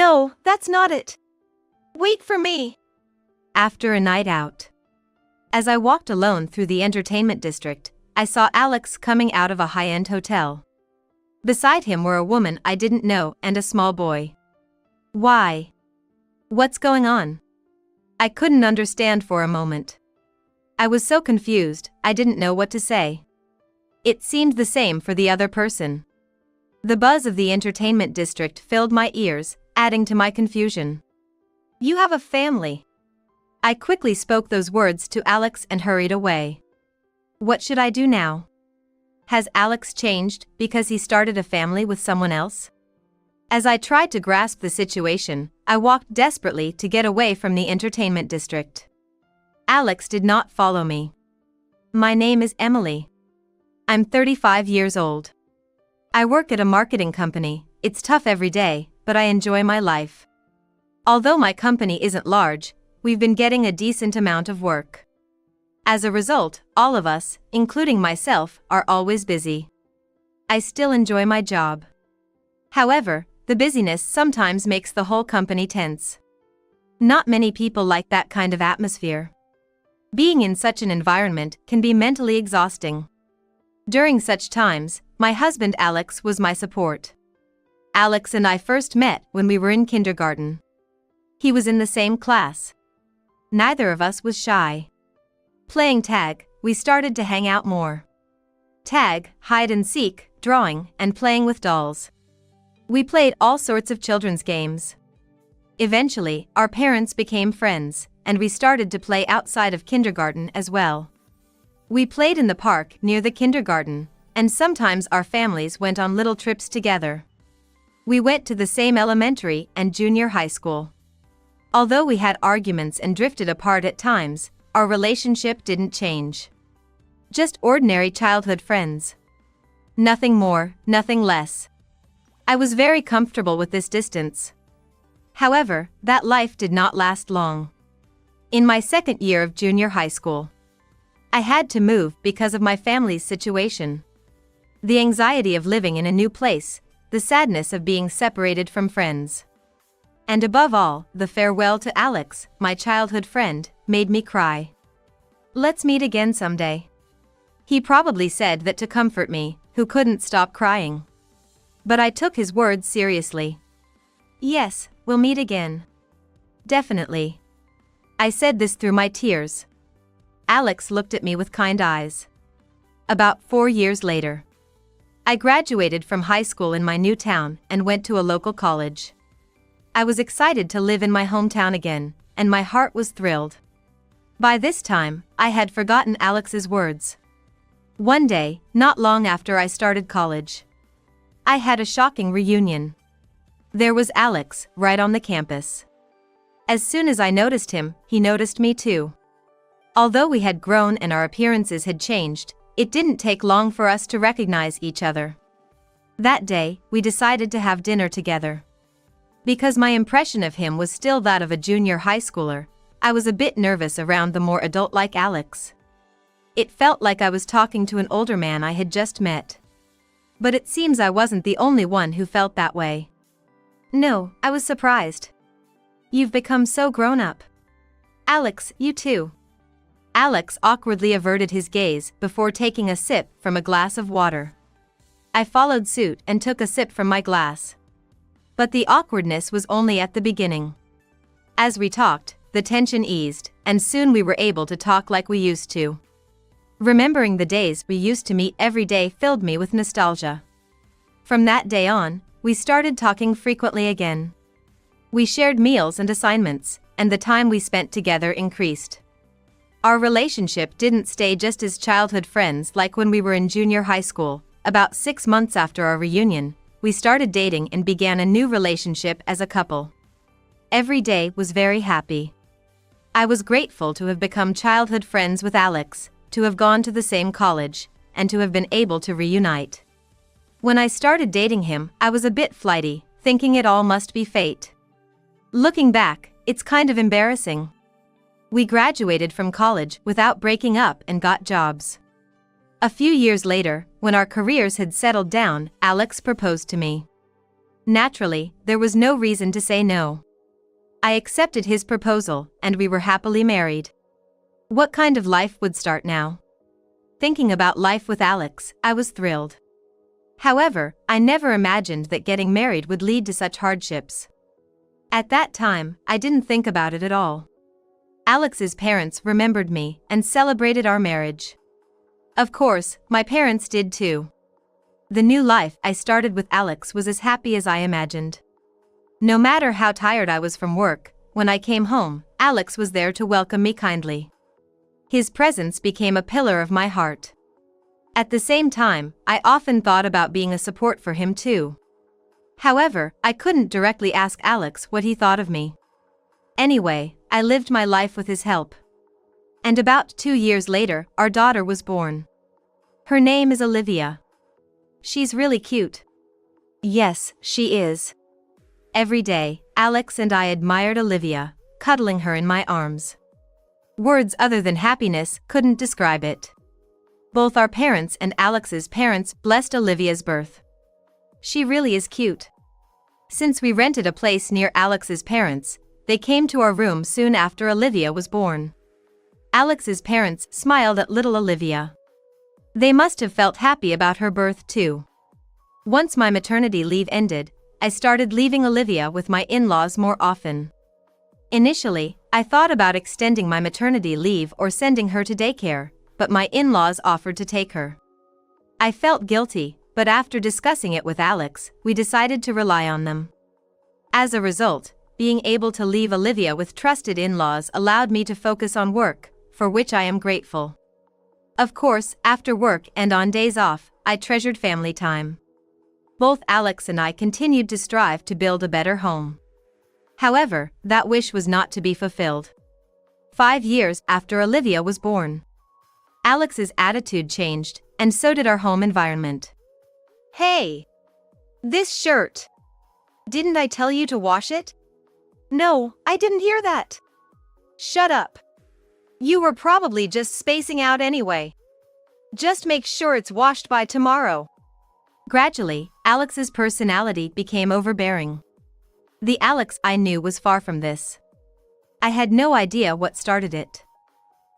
No, that's not it. Wait for me. After a night out. As I walked alone through the entertainment district, I saw Alex coming out of a high-end hotel. Beside him were a woman I didn't know and a small boy. Why? What's going on? I couldn't understand for a moment. I was so confused, I didn't know what to say. It seemed the same for the other person. The buzz of the entertainment district filled my ears, adding to my confusion. You have a family. I quickly spoke those words to Alex and hurried away. What should I do now? Has Alex changed because he started a family with someone else? As I tried to grasp the situation, I walked desperately to get away from the entertainment district. Alex did not follow me. My name is Emily. I'm 35 years old. I work at a marketing company. It's tough every day, but I enjoy my life. Although my company isn't large, we've been getting a decent amount of work. As a result, all of us, including myself, are always busy. I still enjoy my job. However, the busyness sometimes makes the whole company tense. Not many people like that kind of atmosphere. Being in such an environment can be mentally exhausting. During such times, my husband Alex was my support. Alex and I first met when we were in kindergarten. He was in the same class. Neither of us was shy. Playing tag, we started to hang out more. Tag, hide and seek, drawing, and playing with dolls. We played all sorts of children's games. Eventually, our parents became friends, and we started to play outside of kindergarten as well. We played in the park near the kindergarten, and sometimes our families went on little trips together. We went to the same elementary and junior high school. Although we had arguments and drifted apart at times, our relationship didn't change. Just ordinary childhood friends. Nothing more, nothing less. I was very comfortable with this distance. However, that life did not last long. In my second year of junior high school, I had to move because of my family's situation. The anxiety of living in a new place, the sadness of being separated from friends. And above all, the farewell to Alex, my childhood friend, made me cry. Let's meet again someday. He probably said that to comfort me, who couldn't stop crying. But I took his words seriously. Yes, we'll meet again. Definitely. I said this through my tears. Alex looked at me with kind eyes. About 4 years later, I graduated from high school in my new town and went to a local college. I was excited to live in my hometown again, and my heart was thrilled. By this time, I had forgotten Alex's words. One day, not long after I started college, I had a shocking reunion. There was Alex, right on the campus. As soon as I noticed him, he noticed me too. Although we had grown and our appearances had changed, it didn't take long for us to recognize each other. That day, we decided to have dinner together. Because my impression of him was still that of a junior high schooler, I was a bit nervous around the more adult-like Alex. It felt like I was talking to an older man I had just met. But it seems I wasn't the only one who felt that way. No, I was surprised. You've become so grown up. Alex, you too. Alex awkwardly averted his gaze before taking a sip from a glass of water. I followed suit and took a sip from my glass. But the awkwardness was only at the beginning. As we talked, the tension eased, and soon we were able to talk like we used to. Remembering the days we used to meet every day filled me with nostalgia. From that day on, we started talking frequently again. We shared meals and assignments, and the time we spent together increased. Our relationship didn't stay just as childhood friends like when we were in junior high school. About 6 months after our reunion, we started dating and began a new relationship as a couple. Every day was very happy. I was grateful to have become childhood friends with Alex, to have gone to the same college, and to have been able to reunite. When I started dating him, I was a bit flighty, thinking it all must be fate. Looking back, it's kind of embarrassing. We graduated from college without breaking up and got jobs. A few years later, when our careers had settled down, Alex proposed to me. Naturally, there was no reason to say no. I accepted his proposal, and we were happily married. What kind of life would start now? Thinking about life with Alex, I was thrilled. However, I never imagined that getting married would lead to such hardships. At that time, I didn't think about it at all. Alex's parents remembered me and celebrated our marriage. Of course, my parents did too. The new life I started with Alex was as happy as I imagined. No matter how tired I was from work, when I came home, Alex was there to welcome me kindly. His presence became a pillar of my heart. At the same time, I often thought about being a support for him too. However, I couldn't directly ask Alex what he thought of me. Anyway, I lived my life with his help. And about 2 years later, our daughter was born. Her name is Olivia. She's really cute. Yes, she is. Every day, Alex and I admired Olivia, cuddling her in my arms. Words other than happiness couldn't describe it. Both our parents and Alex's parents blessed Olivia's birth. She really is cute. Since we rented a place near Alex's parents, they came to our room soon after Olivia was born. Alex's parents smiled at little Olivia. They must have felt happy about her birth too. Once my maternity leave ended, I started leaving Olivia with my in-laws more often. Initially, I thought about extending my maternity leave or sending her to daycare, but my in-laws offered to take her. I felt guilty, but after discussing it with Alex, we decided to rely on them. As a result, being able to leave Olivia with trusted in-laws allowed me to focus on work, for which I am grateful. Of course, after work and on days off, I treasured family time. Both Alex and I continued to strive to build a better home. However, that wish was not to be fulfilled. 5 years after Olivia was born, Alex's attitude changed, and so did our home environment. Hey! This shirt! Didn't I tell you to wash it? No, I didn't hear that. Shut up. You were probably just spacing out anyway. Just make sure it's washed by tomorrow. Gradually, Alex's personality became overbearing. The Alex I knew was far from this. I had no idea what started it.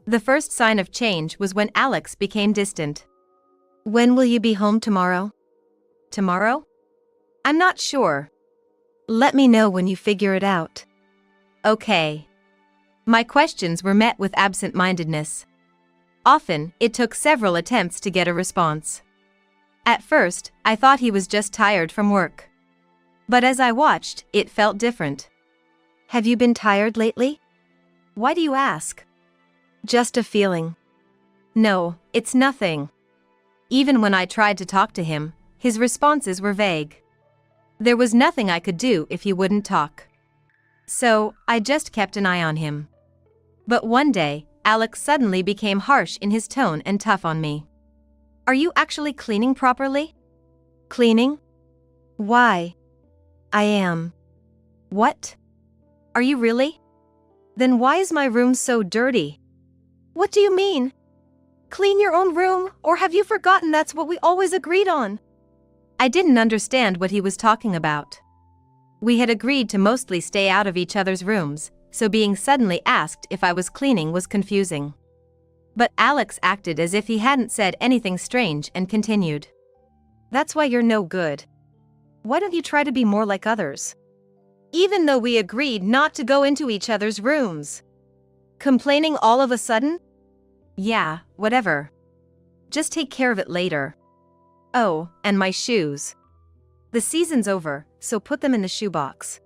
The first sign of change was when Alex became distant. When will you be home tomorrow? Tomorrow? I'm not sure. Let me know when you figure it out. Okay. My questions were met with absent-mindedness. Often, it took several attempts to get a response. At first, I thought he was just tired from work. But as I watched, it felt different. Have you been tired lately? Why do you ask? Just a feeling. No, it's nothing. Even when I tried to talk to him, his responses were vague. There was nothing I could do if he wouldn't talk. So, I just kept an eye on him. But one day, Alex suddenly became harsh in his tone and tough on me. Are you actually cleaning properly? Cleaning? Why? I am. What? Are you really? Then why is my room so dirty? What do you mean? Clean your own room, or have you forgotten that's what we always agreed on? I didn't understand what he was talking about. We had agreed to mostly stay out of each other's rooms, so being suddenly asked if I was cleaning was confusing. But Alex acted as if he hadn't said anything strange and continued. That's why you're no good. Why don't you try to be more like others? Even though we agreed not to go into each other's rooms. Complaining all of a sudden? Yeah, whatever. Just take care of it later. Oh, and my shoes. The season's over, so put them in the shoebox.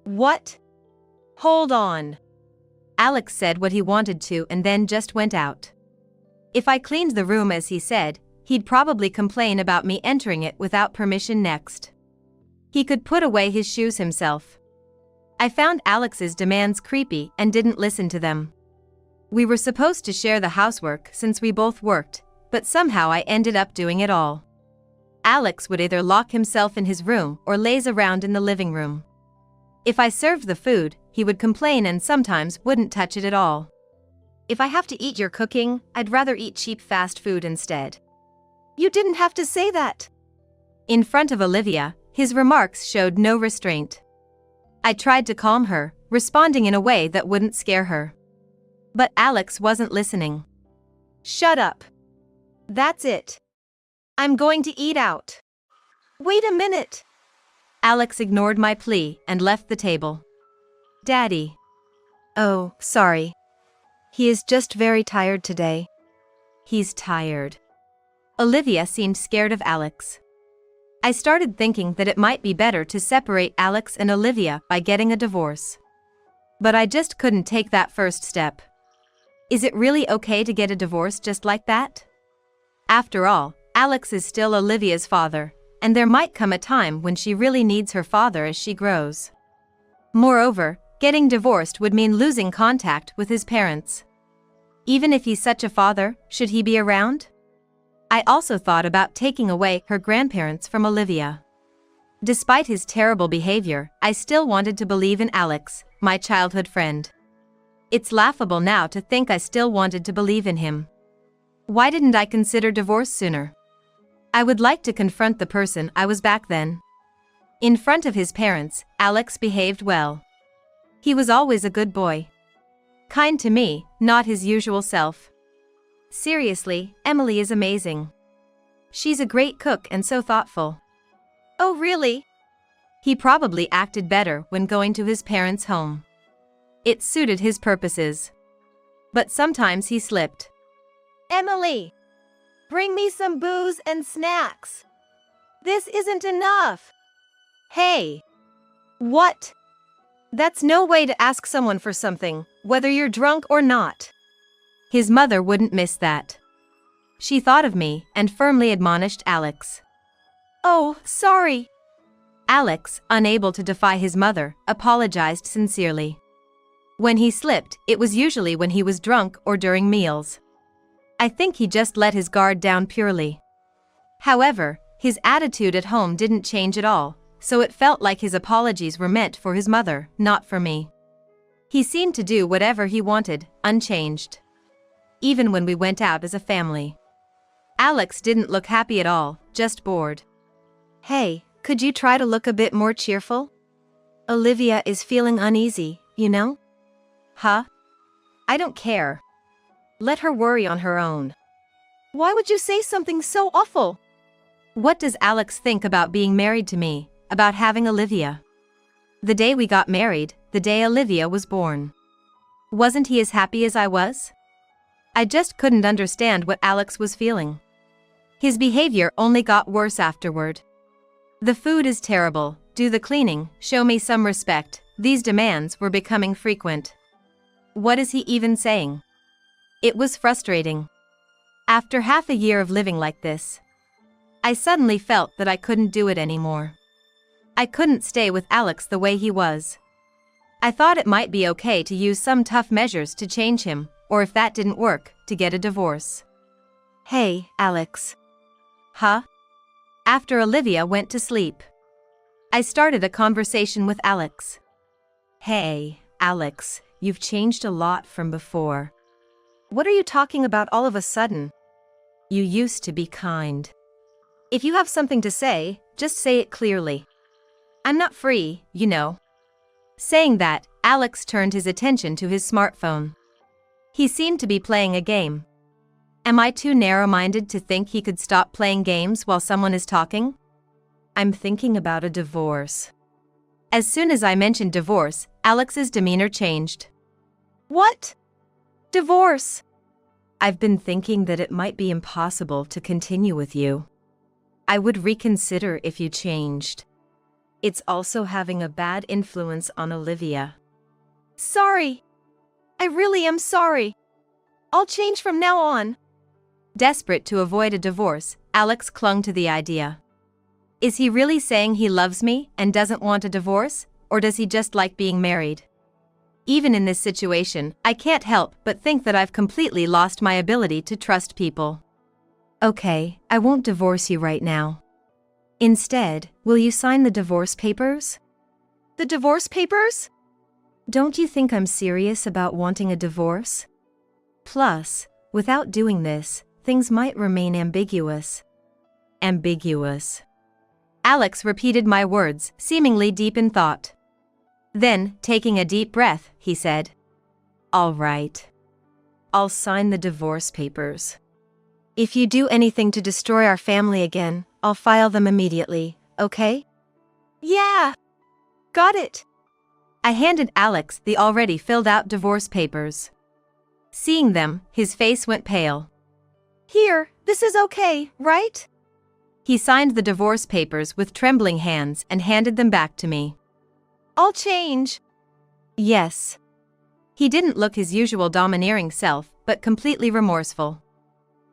What? Hold on. Alex said what he wanted to and then just went out. If I cleaned the room as he said, he'd probably complain about me entering it without permission next. He could put away his shoes himself. I found Alex's demands creepy and didn't listen to them. We were supposed to share the housework since we both worked, but somehow I ended up doing it all. Alex would either lock himself in his room or laze around in the living room. If I served the food, he would complain and sometimes wouldn't touch it at all. If I have to eat your cooking, I'd rather eat cheap fast food instead. You didn't have to say that. In front of Olivia, His remarks showed no restraint. I tried to calm her, responding in a way that wouldn't scare her. But Alex wasn't listening. Shut up. That's it. I'm going to eat out. Wait a minute. Alex ignored my plea and left the table. Daddy. Oh, sorry. He is just very tired today. He's tired. Olivia seemed scared of Alex. I started thinking that it might be better to separate Alex and Olivia by getting a divorce. But I just couldn't take that first step. Is it really okay to get a divorce just like that? After all, Alex is still Olivia's father, and there might come a time when she really needs her father as she grows. Moreover, getting divorced would mean losing contact with his parents. Even if he's such a father, should he be around? I also thought about taking away her grandparents from Olivia. Despite his terrible behavior, I still wanted to believe in Alex, my childhood friend. It's laughable now to think I still wanted to believe in him. Why didn't I consider divorce sooner? I would like to confront the person I was back then. In front of his parents, Alex behaved well. He was always a good boy. Kind to me, not his usual self. Seriously, Emily is amazing. She's a great cook and so thoughtful. Oh, really? He probably acted better when going to his parents' home. It suited his purposes. But sometimes he slipped. Emily, bring me some booze and snacks. This isn't enough. Hey. What? That's no way to ask someone for something, whether you're drunk or not. His mother wouldn't miss that. She thought of me and firmly admonished Alex. Oh, sorry. Alex, unable to defy his mother, apologized sincerely. When he slipped, it was usually when he was drunk or during meals. I think he just let his guard down purely. However, his attitude at home didn't change at all, so it felt like his apologies were meant for his mother, not for me. He seemed to do whatever he wanted, unchanged. Even when we went out as a family. Alex didn't look happy at all, just bored. Hey, could you try to look a bit more cheerful? Olivia is feeling uneasy, you know? Huh? I don't care. Let her worry on her own. Why would you say something so awful? What does Alex think about being married to me, about having Olivia? The day we got married, the day Olivia was born. Wasn't he as happy as I was? I just couldn't understand what Alex was feeling. His behavior only got worse afterward. The food is terrible, do the cleaning, show me some respect. These demands were becoming frequent. What is he even saying? It was frustrating. After half a year of living like this, I suddenly felt that I couldn't do it anymore. I couldn't stay with Alex the way he was. I thought it might be okay to use some tough measures to change him, or if that didn't work, to get a divorce. Hey, Alex. Huh? After Olivia went to sleep, I started a conversation with Alex. Hey, Alex, you've changed a lot from before. What are you talking about all of a sudden? You used to be kind. If you have something to say, just say it clearly. I'm not free, you know. Saying that, Alex turned his attention to his smartphone. He seemed to be playing a game. Am I too narrow-minded to think he could stop playing games while someone is talking? I'm thinking about a divorce. As soon as I mentioned divorce, Alex's demeanor changed. What? Divorce? I've been thinking that it might be impossible to continue with you. I would reconsider if you changed. It's also having a bad influence on Olivia. Sorry. I really am sorry. I'll change from now on. Desperate to avoid a divorce, Alex clung to the idea. Is he really saying he loves me and doesn't want a divorce, or does he just like being married? Even in this situation, I can't help but think that I've completely lost my ability to trust people. Okay, I won't divorce you right now. Instead, will you sign the divorce papers? The divorce papers? Don't you think I'm serious about wanting a divorce? Plus, without doing this, things might remain ambiguous. Ambiguous. Alex repeated my words, seemingly deep in thought. Then, taking a deep breath, he said, "All right. I'll sign the divorce papers. If you do anything to destroy our family again, I'll file them immediately, okay?" Yeah. Got it. I handed Alex the already filled-out divorce papers. Seeing them, his face went pale. Here, this is okay, right? He signed the divorce papers with trembling hands and handed them back to me. I'll change. Yes. He didn't look his usual domineering self, but completely remorseful.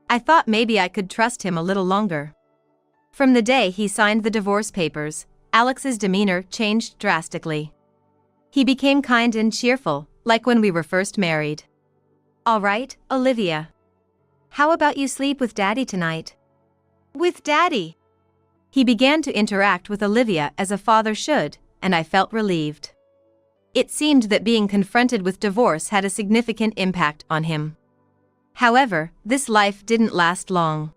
I thought maybe I could trust him a little longer. From the day he signed the divorce papers, Alex's demeanor changed drastically. He became kind and cheerful, like when we were first married. "All right, Olivia. How about you sleep with Daddy tonight?" With Daddy. He began to interact with Olivia as a father should, and I felt relieved. It seemed that being confronted with divorce had a significant impact on him. However, this life didn't last long.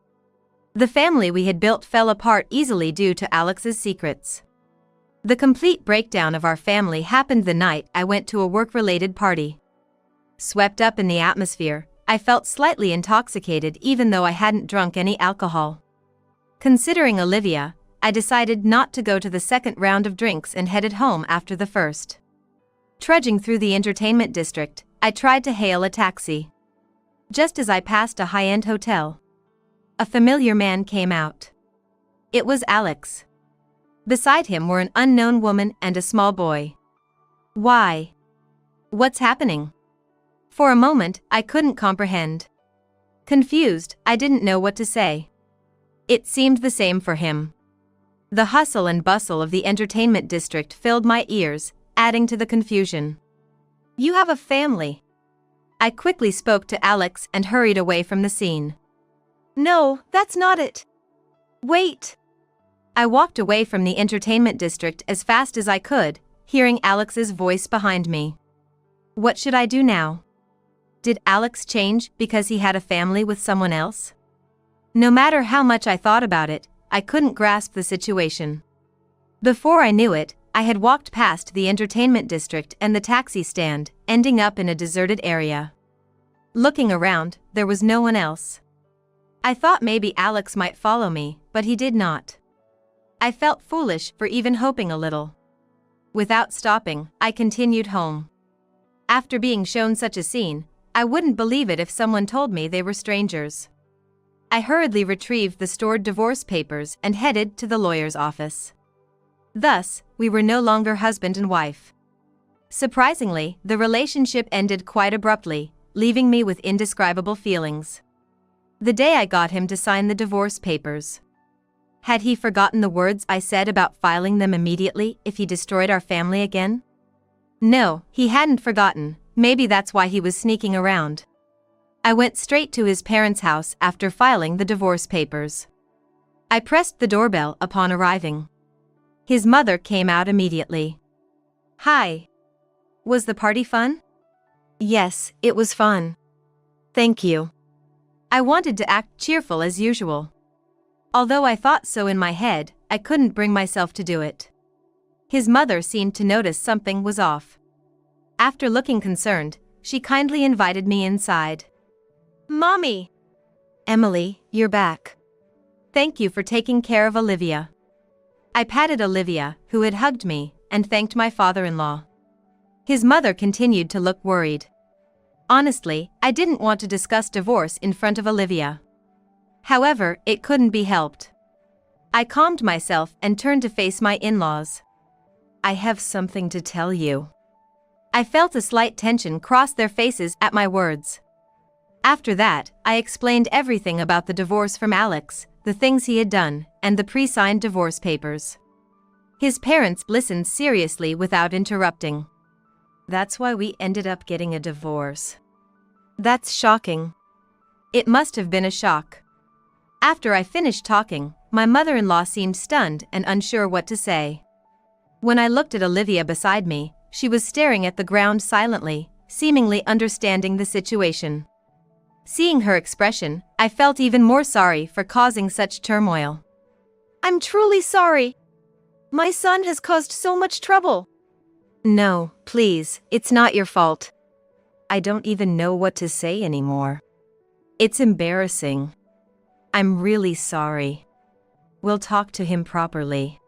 The family we had built fell apart easily due to Alex's secrets. The complete breakdown of our family happened the night I went to a work-related party. Swept up in the atmosphere, I felt slightly intoxicated even though I hadn't drunk any alcohol. Considering Olivia, I decided not to go to the second round of drinks and headed home after the first. Trudging through the entertainment district, I tried to hail a taxi. Just as I passed a high-end hotel, a familiar man came out. It was Alex. Beside him were an unknown woman and a small boy. Why? What's happening? For a moment, I couldn't comprehend. Confused, I didn't know what to say. It seemed the same for him. The hustle and bustle of the entertainment district filled my ears, adding to the confusion. "You have a family." I quickly spoke to Alex and hurried away from the scene. "No, that's not it. Wait." I walked away from the entertainment district as fast as I could, hearing Alex's voice behind me. What should I do now? Did Alex change because he had a family with someone else? No matter how much I thought about it, I couldn't grasp the situation. Before I knew it, I had walked past the entertainment district and the taxi stand, ending up in a deserted area. Looking around, there was no one else. I thought maybe Alex might follow me, but he did not. I felt foolish for even hoping a little. Without stopping, I continued home. After being shown such a scene, I wouldn't believe it if someone told me they were strangers. I hurriedly retrieved the stored divorce papers and headed to the lawyer's office. Thus, we were no longer husband and wife. Surprisingly, the relationship ended quite abruptly, leaving me with indescribable feelings. The day I got him to sign the divorce papers. Had he forgotten the words I said about filing them immediately if he destroyed our family again? No, he hadn't forgotten. Maybe that's why he was sneaking around. I went straight to his parents' house after filing the divorce papers. I pressed the doorbell upon arriving. His mother came out immediately. "Hi. Was the party fun?" "Yes, it was fun. Thank you." I wanted to act cheerful as usual. Although I thought so in my head, I couldn't bring myself to do it. His mother seemed to notice something was off. After looking concerned, she kindly invited me inside. "Mommy." "Emily, you're back. Thank you for taking care of Olivia." I patted Olivia, who had hugged me, and thanked my father-in-law. His mother continued to look worried. Honestly, I didn't want to discuss divorce in front of Olivia. However, it couldn't be helped. I calmed myself and turned to face my in-laws. "I have something to tell you." I felt a slight tension cross their faces at my words. After that, I explained everything about the divorce from Alex, the things he had done, and the pre-signed divorce papers. His parents listened seriously without interrupting. "That's why we ended up getting a divorce." "That's shocking." It must have been a shock. After I finished talking, my mother-in-law seemed stunned and unsure what to say. When I looked at Olivia beside me, she was staring at the ground silently, seemingly understanding the situation. Seeing her expression, I felt even more sorry for causing such turmoil. "I'm truly sorry. My son has caused so much trouble. No, please, it's not your fault. I don't even know what to say anymore. It's embarrassing. I'm really sorry. We'll talk to him properly.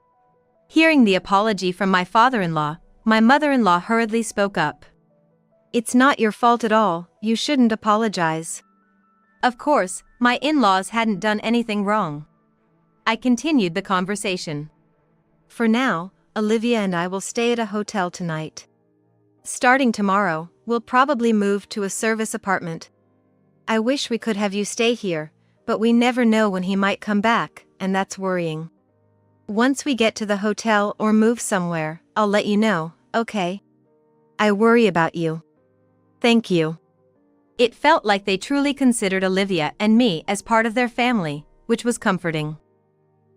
Hearing the apology from my father-in-law, my mother-in-law hurriedly spoke up. It's not your fault at all, you shouldn't apologize. Of course, my in-laws hadn't done anything wrong. I continued the conversation. For now, Olivia and I will stay at a hotel tonight. Starting tomorrow, we'll probably move to a service apartment. I wish we could have you stay here, but we never know when he might come back, and that's worrying. Once we get to the hotel or move somewhere, I'll let you know, okay? I worry about you. Thank you. It felt like they truly considered Olivia and me as part of their family, which was comforting.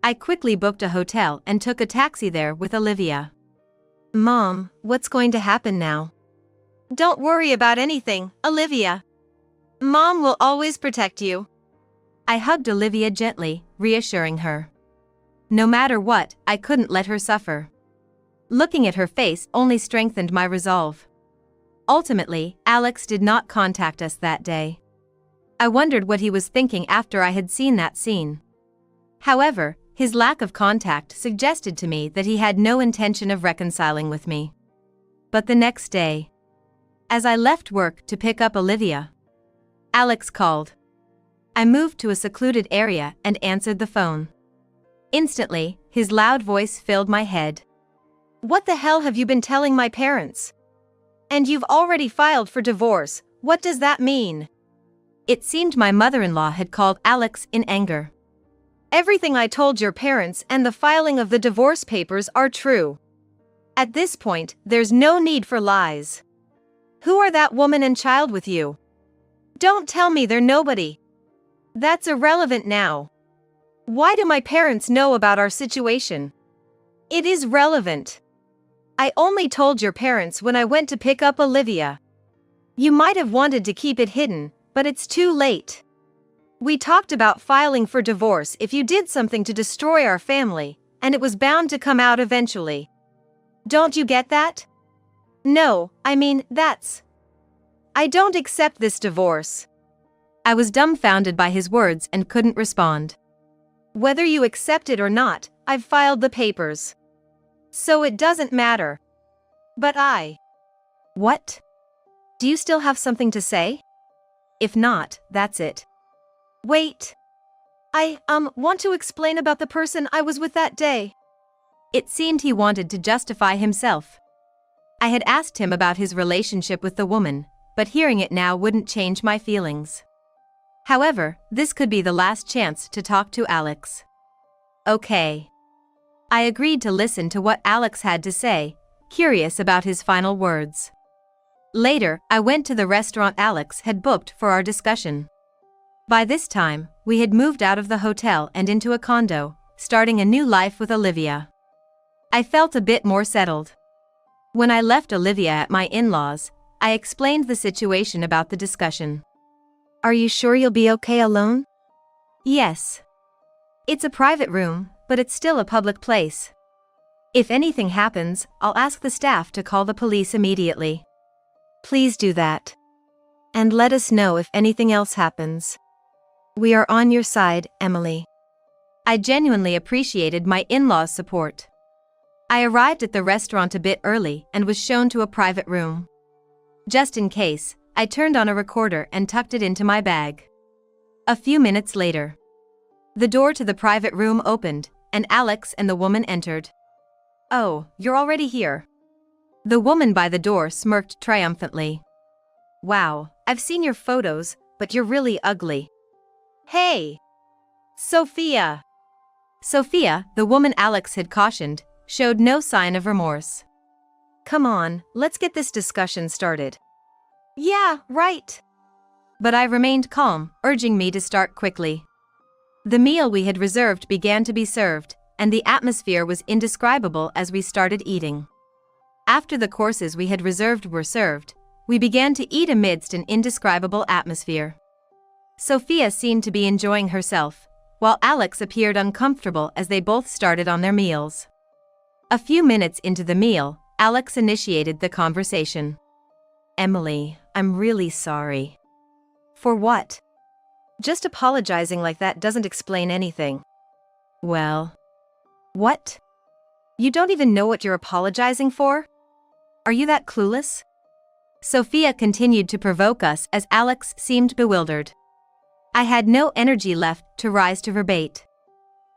I quickly booked a hotel and took a taxi there with Olivia. Mom, what's going to happen now? Don't worry about anything, Olivia. Mom will always protect you. I hugged Olivia gently, reassuring her. No matter what, I couldn't let her suffer. Looking at her face only strengthened my resolve. Ultimately, Alex did not contact us that day. I wondered what he was thinking after I had seen that scene. However, his lack of contact suggested to me that he had no intention of reconciling with me. But the next day, as I left work to pick up Olivia, Alex called. I moved to a secluded area and answered the phone. Instantly, his loud voice filled my head. What the hell have you been telling my parents? And you've already filed for divorce, what does that mean? It seemed my mother-in-law had called Alex in anger. Everything I told your parents and the filing of the divorce papers are true. At this point, there's no need for lies. Who are that woman and child with you? Don't tell me they're nobody. That's irrelevant now. Why do my parents know about our situation? It is relevant. I only told your parents when I went to pick up Olivia. You might have wanted to keep it hidden, but it's too late. We talked about filing for divorce if you did something to destroy our family, and it was bound to come out eventually. Don't you get that? No, I mean, I don't accept this divorce. I was dumbfounded by his words and couldn't respond. Whether you accept it or not, I've filed the papers. So it doesn't matter. But What? Do you still have something to say? If not, that's it. Wait. I want to explain about the person I was with that day. It seemed he wanted to justify himself. I had asked him about his relationship with the woman, but hearing it now wouldn't change my feelings. However, this could be the last chance to talk to Alex. Okay. I agreed to listen to what Alex had to say, curious about his final words. Later, I went to the restaurant Alex had booked for our discussion. By this time, we had moved out of the hotel and into a condo, starting a new life with Olivia. I felt a bit more settled. When I left Olivia at my in-laws, I explained the situation about the discussion. Are you sure you'll be okay alone? Yes. It's a private room, but it's still a public place. If anything happens, I'll ask the staff to call the police immediately. Please do that. And let us know if anything else happens. We are on your side, Emily. I genuinely appreciated my in-laws' support. I arrived at the restaurant a bit early and was shown to a private room. Just in case, I turned on a recorder and tucked it into my bag. A few minutes later, the door to the private room opened, and Alex and the woman entered. Oh, you're already here. The woman by the door smirked triumphantly. Wow, I've seen your photos, but you're really ugly. Hey! Sophia! Sophia, the woman Alex had cautioned, showed no sign of remorse. Come on, let's get this discussion started. Yeah, right. But I remained calm, urging me to start quickly. The meal we had reserved began to be served, and the atmosphere was indescribable as we started eating. After the courses we had reserved were served, we began to eat amidst an indescribable atmosphere. Sophia seemed to be enjoying herself, while Alex appeared uncomfortable as they both started on their meals. A few minutes into the meal, Alex initiated the conversation. Emily, I'm really sorry. For what? Just apologizing like that doesn't explain anything. Well, What? You don't even know what you're apologizing for? Are you that clueless? Sophia continued to provoke us as Alex seemed bewildered. I had no energy left to rise to her bait.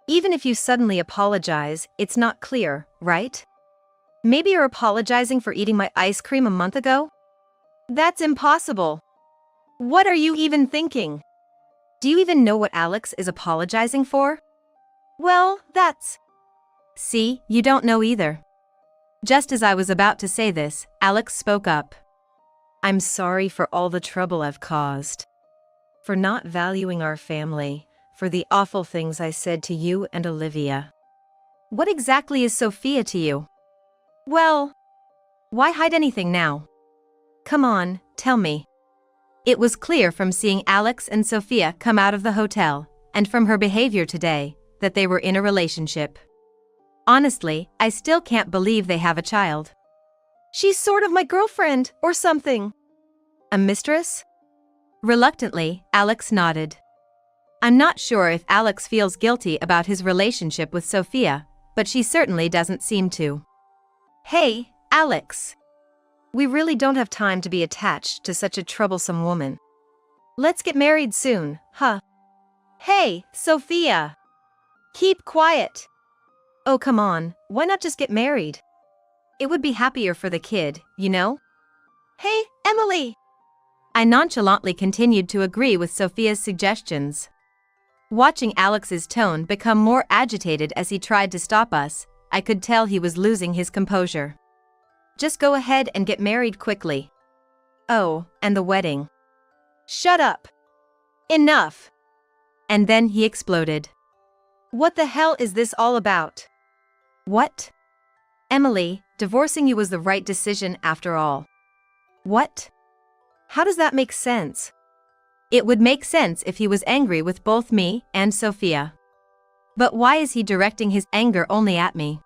Even if you suddenly apologize, it's not clear, right? Maybe you're apologizing for eating my ice cream a month ago? That's impossible. What are you even thinking? Do you even know what Alex is apologizing for? Well, that's... See, you don't know either. Just as I was about to say this, Alex spoke up. I'm sorry for all the trouble I've caused. For not valuing our family, for the awful things I said to you and Olivia. What exactly is Sophia to you? Well, Why hide anything now? come on, tell me. It was clear from seeing Alex and Sophia come out of the hotel, and from her behavior today, that they were in a relationship. Honestly, I still can't believe they have a child. She's sort of my girlfriend, or something. A mistress? Reluctantly, Alex nodded. I'm not sure if Alex feels guilty about his relationship with Sophia, but she certainly doesn't seem to. Hey, Alex. We really don't have time to be attached to such a troublesome woman. Let's get married soon, huh? Hey, Sophia. Keep quiet. Oh, come on, why not just get married? It would be happier for the kid, you know? Hey, Emily. I nonchalantly continued to agree with Sophia's suggestions. Watching Alex's tone become more agitated as he tried to stop us, I could tell he was losing his composure. Just go ahead and get married quickly. Oh, and the wedding. Shut up. Enough. And then he exploded. What the hell is this all about? What? Emily, divorcing you was the right decision after all. What? How does that make sense? It would make sense if he was angry with both me and Sophia. But why is he directing his anger only at me?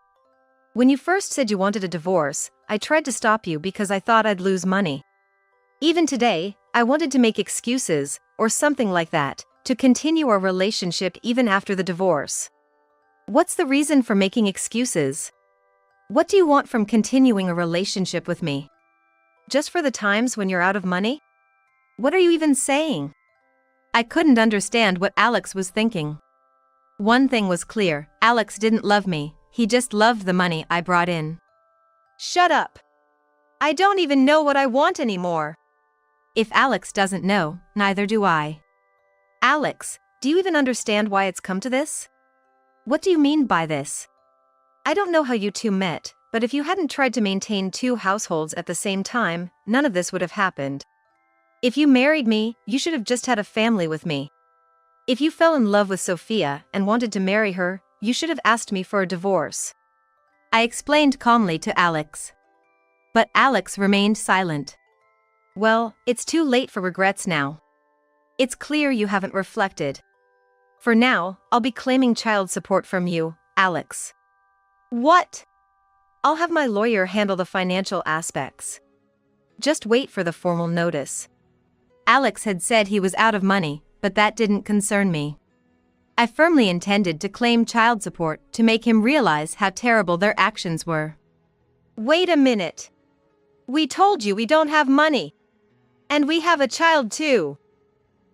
When you first said you wanted a divorce, I tried to stop you because I thought I'd lose money. Even today, I wanted to make excuses, or something like that, to continue our relationship even after the divorce. What's the reason for making excuses? What do you want from continuing a relationship with me? Just for the times when you're out of money? What are you even saying? I couldn't understand what Alex was thinking. One thing was clear, Alex didn't love me, he just loved the money I brought in. Shut up. I don't even know what I want anymore. If Alex doesn't know, neither do I. Alex, do you even understand why it's come to this? What do you mean by this? I don't know how you two met, but if you hadn't tried to maintain two households at the same time, none of this would have happened. If you married me, you should have just had a family with me. If you fell in love with Sophia and wanted to marry her, you should have asked me for a divorce. I explained calmly to Alex. But Alex remained silent. Well, it's too late for regrets now. It's clear you haven't reflected. For now, I'll be claiming child support from you, Alex. What? I'll have my lawyer handle the financial aspects. Just wait for the formal notice. Alex had said he was out of money, but that didn't concern me. I firmly intended to claim child support to make him realize how terrible their actions were. Wait a minute. We told you we don't have money. And we have a child too.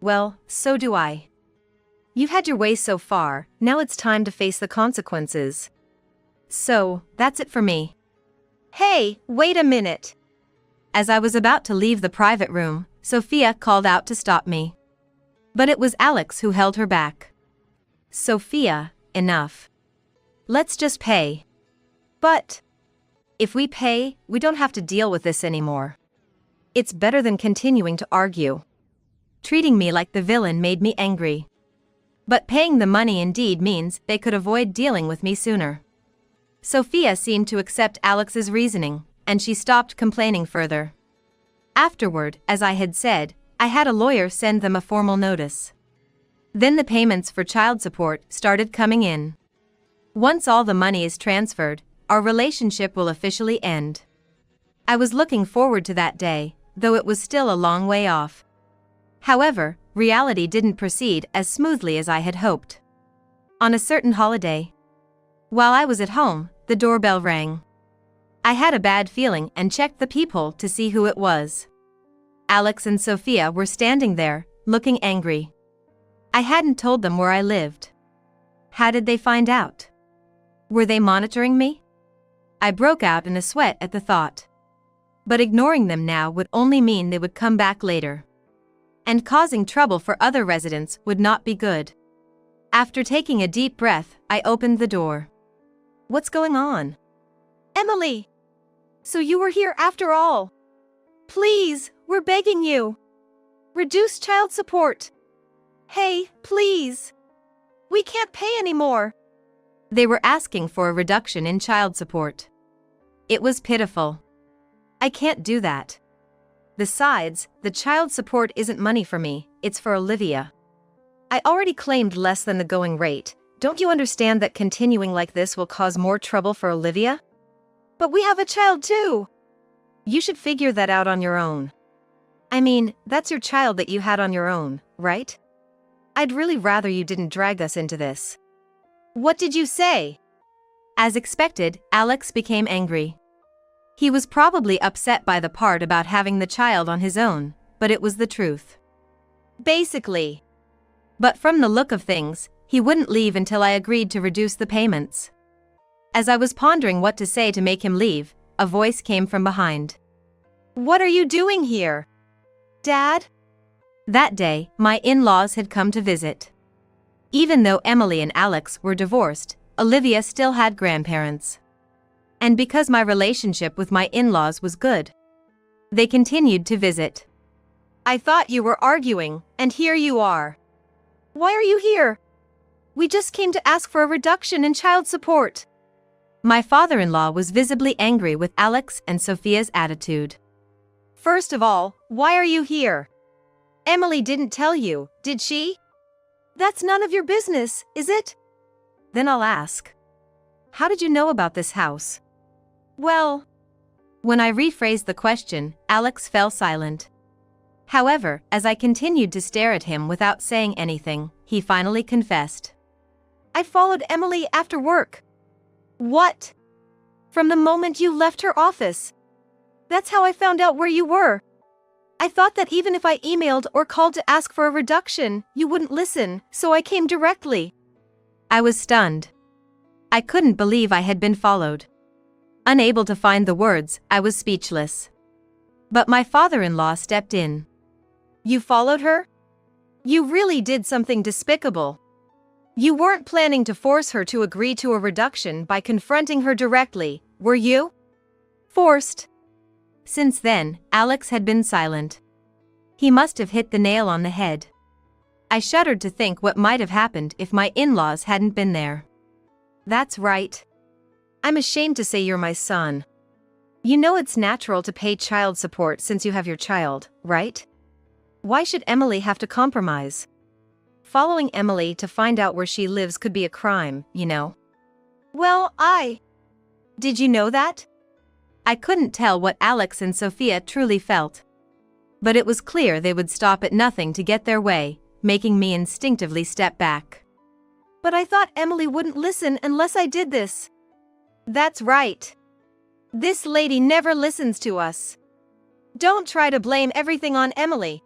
Well, so do I. You've had your way so far, now it's time to face the consequences. So, that's it for me. Hey, wait a minute. As I was about to leave the private room, Sophia called out to stop me. But it was Alex who held her back. Sophia, enough. Let's just pay. But if we pay, we don't have to deal with this anymore. It's better than continuing to argue. Treating me like the villain made me angry. But paying the money indeed means they could avoid dealing with me sooner. Sophia seemed to accept Alex's reasoning, and she stopped complaining further. Afterward, as I had said, I had a lawyer send them a formal notice. Then the payments for child support started coming in. Once all the money is transferred, our relationship will officially end. I was looking forward to that day, though it was still a long way off. However, reality didn't proceed as smoothly as I had hoped. On a certain holiday, while I was at home, the doorbell rang. I had a bad feeling and checked the peephole to see who it was. Alex and Sophia were standing there, looking angry. I hadn't told them where I lived. How did they find out? Were they monitoring me? I broke out in a sweat at the thought. But ignoring them now would only mean they would come back later. And causing trouble for other residents would not be good. After taking a deep breath, I opened the door. What's going on? Emily! So you were here after all. Please, we're begging you. Reduce child support. Hey, please. We can't pay anymore. They were asking for a reduction in child support. It was pitiful. I can't do that. Besides, the child support isn't money for me, it's for Olivia. I already claimed less than the going rate. Don't you understand that continuing like this will cause more trouble for Olivia? But we have a child too. You should figure that out on your own. I mean, that's your child that you had on your own, right? I'd really rather you didn't drag us into this. What did you say? As expected, Alex became angry. He was probably upset by the part about having the child on his own, but it was the truth. Basically. But from the look of things, he wouldn't leave until I agreed to reduce the payments. As I was pondering what to say to make him leave, a voice came from behind. What are you doing here? Dad? That day, my in-laws had come to visit. Even though Emily and Alex were divorced, Olivia still had grandparents. And because my relationship with my in-laws was good, they continued to visit. I thought you were arguing, and here you are. Why are you here? We just came to ask for a reduction in child support. My father-in-law was visibly angry with Alex and Sophia's attitude. First of all, why are you here? Emily didn't tell you, did she? That's none of your business, is it? Then I'll ask. How did you know about this house? Well, when I rephrased the question, Alex fell silent. However, as I continued to stare at him without saying anything, he finally confessed. I followed Emily after work. What? From the moment you left her office. That's how I found out where you were. I thought that even if I emailed or called to ask for a reduction, you wouldn't listen, so I came directly. I was stunned. I couldn't believe I had been followed. Unable to find the words, I was speechless. But my father-in-law stepped in. You followed her? You really did something despicable. You weren't planning to force her to agree to a reduction by confronting her directly, were you? Forced. Since then, Alex had been silent. He must have hit the nail on the head. I shuddered to think what might have happened if my in-laws hadn't been there. That's right. I'm ashamed to say you're my son. You know it's natural to pay child support since you have your child, right? Why should Emily have to compromise? Following Emily to find out where she lives could be a crime, you know. Well, Did you know that? I couldn't tell what Alex and Sophia truly felt. But it was clear they would stop at nothing to get their way, making me instinctively step back. But I thought Emily wouldn't listen unless I did this. That's right. This lady never listens to us. Don't try to blame everything on Emily.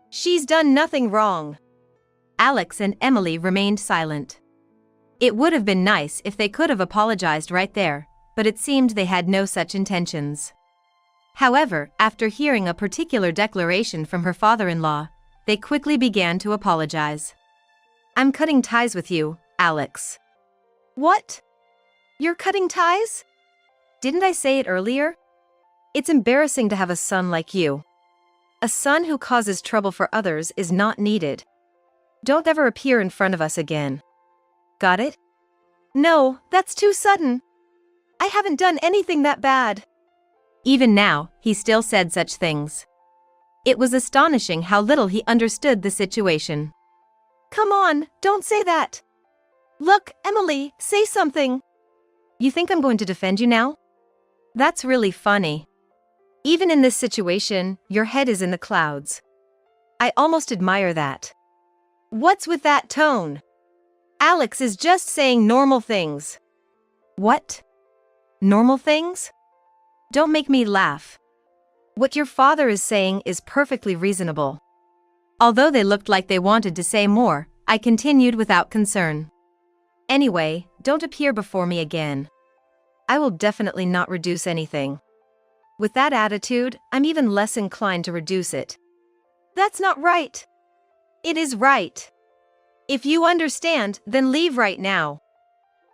She's done nothing wrong. Alex and Emily remained silent. It would have been nice if they could have apologized right there, but it seemed they had no such intentions. However, after hearing a particular declaration from her father-in-law, they quickly began to apologize. I'm cutting ties with you, Alex. What? You're cutting ties? Didn't I say it earlier? It's embarrassing to have a son like you. A son who causes trouble for others is not needed. Don't ever appear in front of us again. Got it? No, that's too sudden. I haven't done anything that bad. Even now, he still said such things. It was astonishing how little he understood the situation. Come on, don't say that. Look, Emily, say something. You think I'm going to defend you now? That's really funny. Even in this situation, your head is in the clouds. I almost admire that. What's with that tone? Alex is just saying normal things. What? Normal things? Don't make me laugh. What your father is saying is perfectly reasonable. Although they looked like they wanted to say more, I continued without concern. Anyway, don't appear before me again. I will definitely not reduce anything. With that attitude, I'm even less inclined to reduce it. That's not right. It is right. If you understand, then leave right now.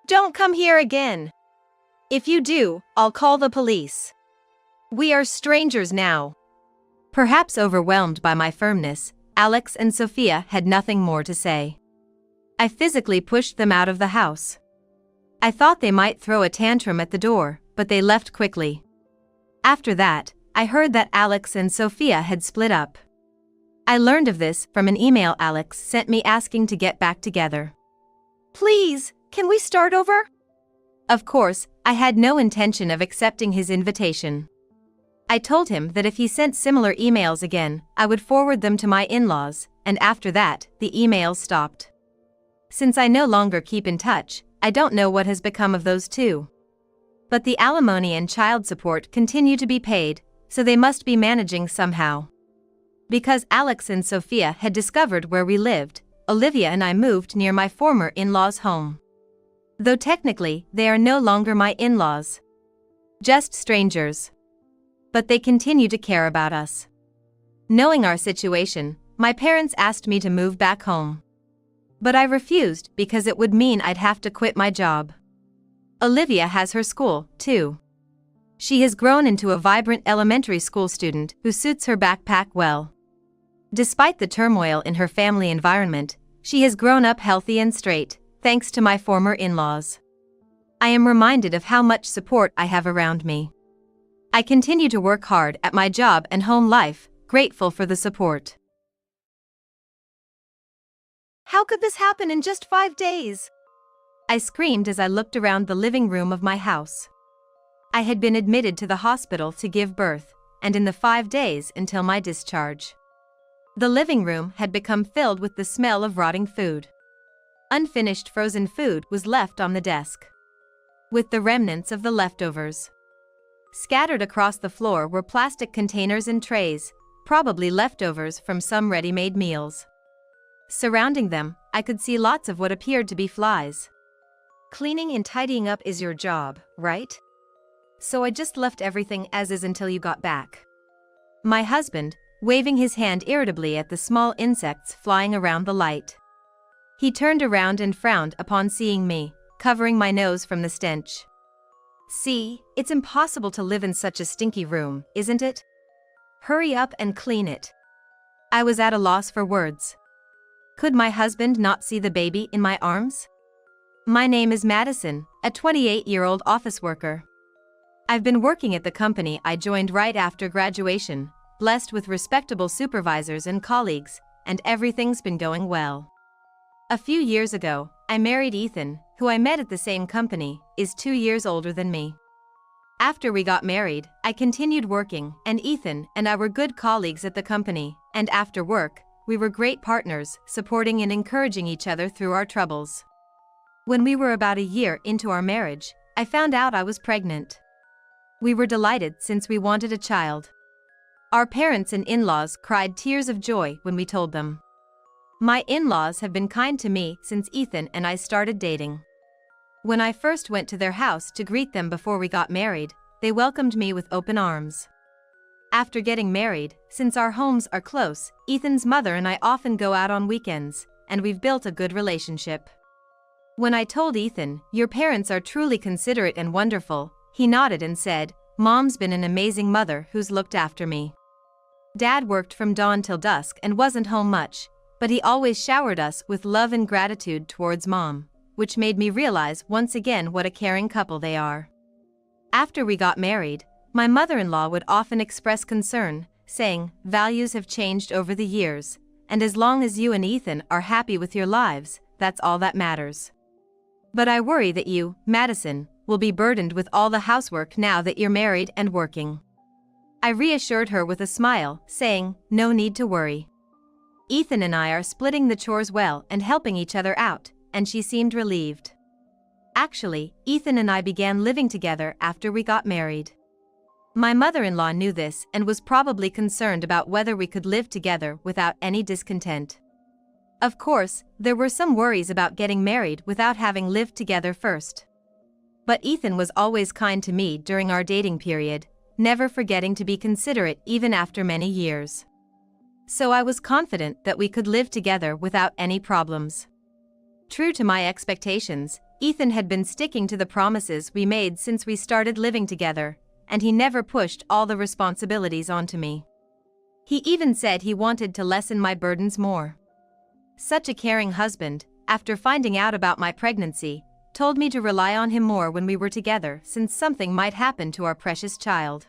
Don't come here again. If you do, I'll call the police. We are strangers now. Perhaps overwhelmed by my firmness, Alex and Sophia had nothing more to say. I physically pushed them out of the house. I thought they might throw a tantrum at the door, but they left quickly. After that, I heard that Alex and Sophia had split up. I learned of this from an email Alex sent me asking to get back together. Please, can we start over? Of course, I had no intention of accepting his invitation. I told him that if he sent similar emails again, I would forward them to my in-laws, and after that, the emails stopped. Since I no longer keep in touch, I don't know what has become of those two. But the alimony and child support continue to be paid, so they must be managing somehow. Because Alex and Sophia had discovered where we lived, Olivia and I moved near my former in-laws' home. Though technically, they are no longer my in-laws. Just strangers. But they continue to care about us. Knowing our situation, my parents asked me to move back home. But I refused because it would mean I'd have to quit my job. Olivia has her school, too. She has grown into a vibrant elementary school student who suits her backpack well. Despite the turmoil in her family environment, she has grown up healthy and straight, thanks to my former in-laws. I am reminded of how much support I have around me. I continue to work hard at my job and home life, grateful for the support. How could this happen in just 5 days? I screamed as I looked around the living room of my house. I had been admitted to the hospital to give birth, and in the 5 days until my discharge. The living room had become filled with the smell of rotting food. Unfinished frozen food was left on the desk, with the remnants of the leftovers. Scattered across the floor were plastic containers and trays, probably leftovers from some ready-made meals. Surrounding them, I could see lots of what appeared to be flies. Cleaning and tidying up is your job, right? So I just left everything as is until you got back. My husband, waving his hand irritably at the small insects flying around the light. He turned around and frowned upon seeing me, covering my nose from the stench. See, it's impossible to live in such a stinky room, isn't it? Hurry up and clean it. I was at a loss for words. Could my husband not see the baby in my arms? My name is Madison, a 28-year-old office worker. I've been working at the company I joined right after graduation, blessed with respectable supervisors and colleagues, and everything's been going well. A few years ago, I married Ethan, who I met at the same company, is 2 years older than me. After we got married, I continued working, and Ethan and I were good colleagues at the company, and after work, we were great partners, supporting and encouraging each other through our troubles. When we were about a year into our marriage, I found out I was pregnant. We were delighted since we wanted a child. Our parents and in-laws cried tears of joy when we told them. My in-laws have been kind to me since Ethan and I started dating. When I first went to their house to greet them before we got married, they welcomed me with open arms. After getting married, since our homes are close, Ethan's mother and I often go out on weekends, and we've built a good relationship. When I told Ethan, "Your parents are truly considerate and wonderful," he nodded and said, "Mom's been an amazing mother who's looked after me." Dad worked from dawn till dusk and wasn't home much, but he always showered us with love and gratitude towards Mom, which made me realize once again what a caring couple they are. After we got married, my mother-in-law would often express concern, saying, "Values have changed over the years, and as long as you and Ethan are happy with your lives, that's all that matters. But I worry that you, Madison, will will be burdened with all the housework now that you're married and working." I reassured her with a smile, saying, "No need to worry. Ethan and I are splitting the chores well and helping each other out," and she seemed relieved. Actually, Ethan and I began living together after we got married. My mother-in-law knew this and was probably concerned about whether we could live together without any discontent. Of course, there were some worries about getting married without having lived together first. But Ethan was always kind to me during our dating period, never forgetting to be considerate even after many years. So I was confident that we could live together without any problems. True to my expectations, Ethan had been sticking to the promises we made since we started living together, and he never pushed all the responsibilities onto me. He even said he wanted to lessen my burdens more. Such a caring husband, after finding out about my pregnancy, told me to rely on him more when we were together since something might happen to our precious child.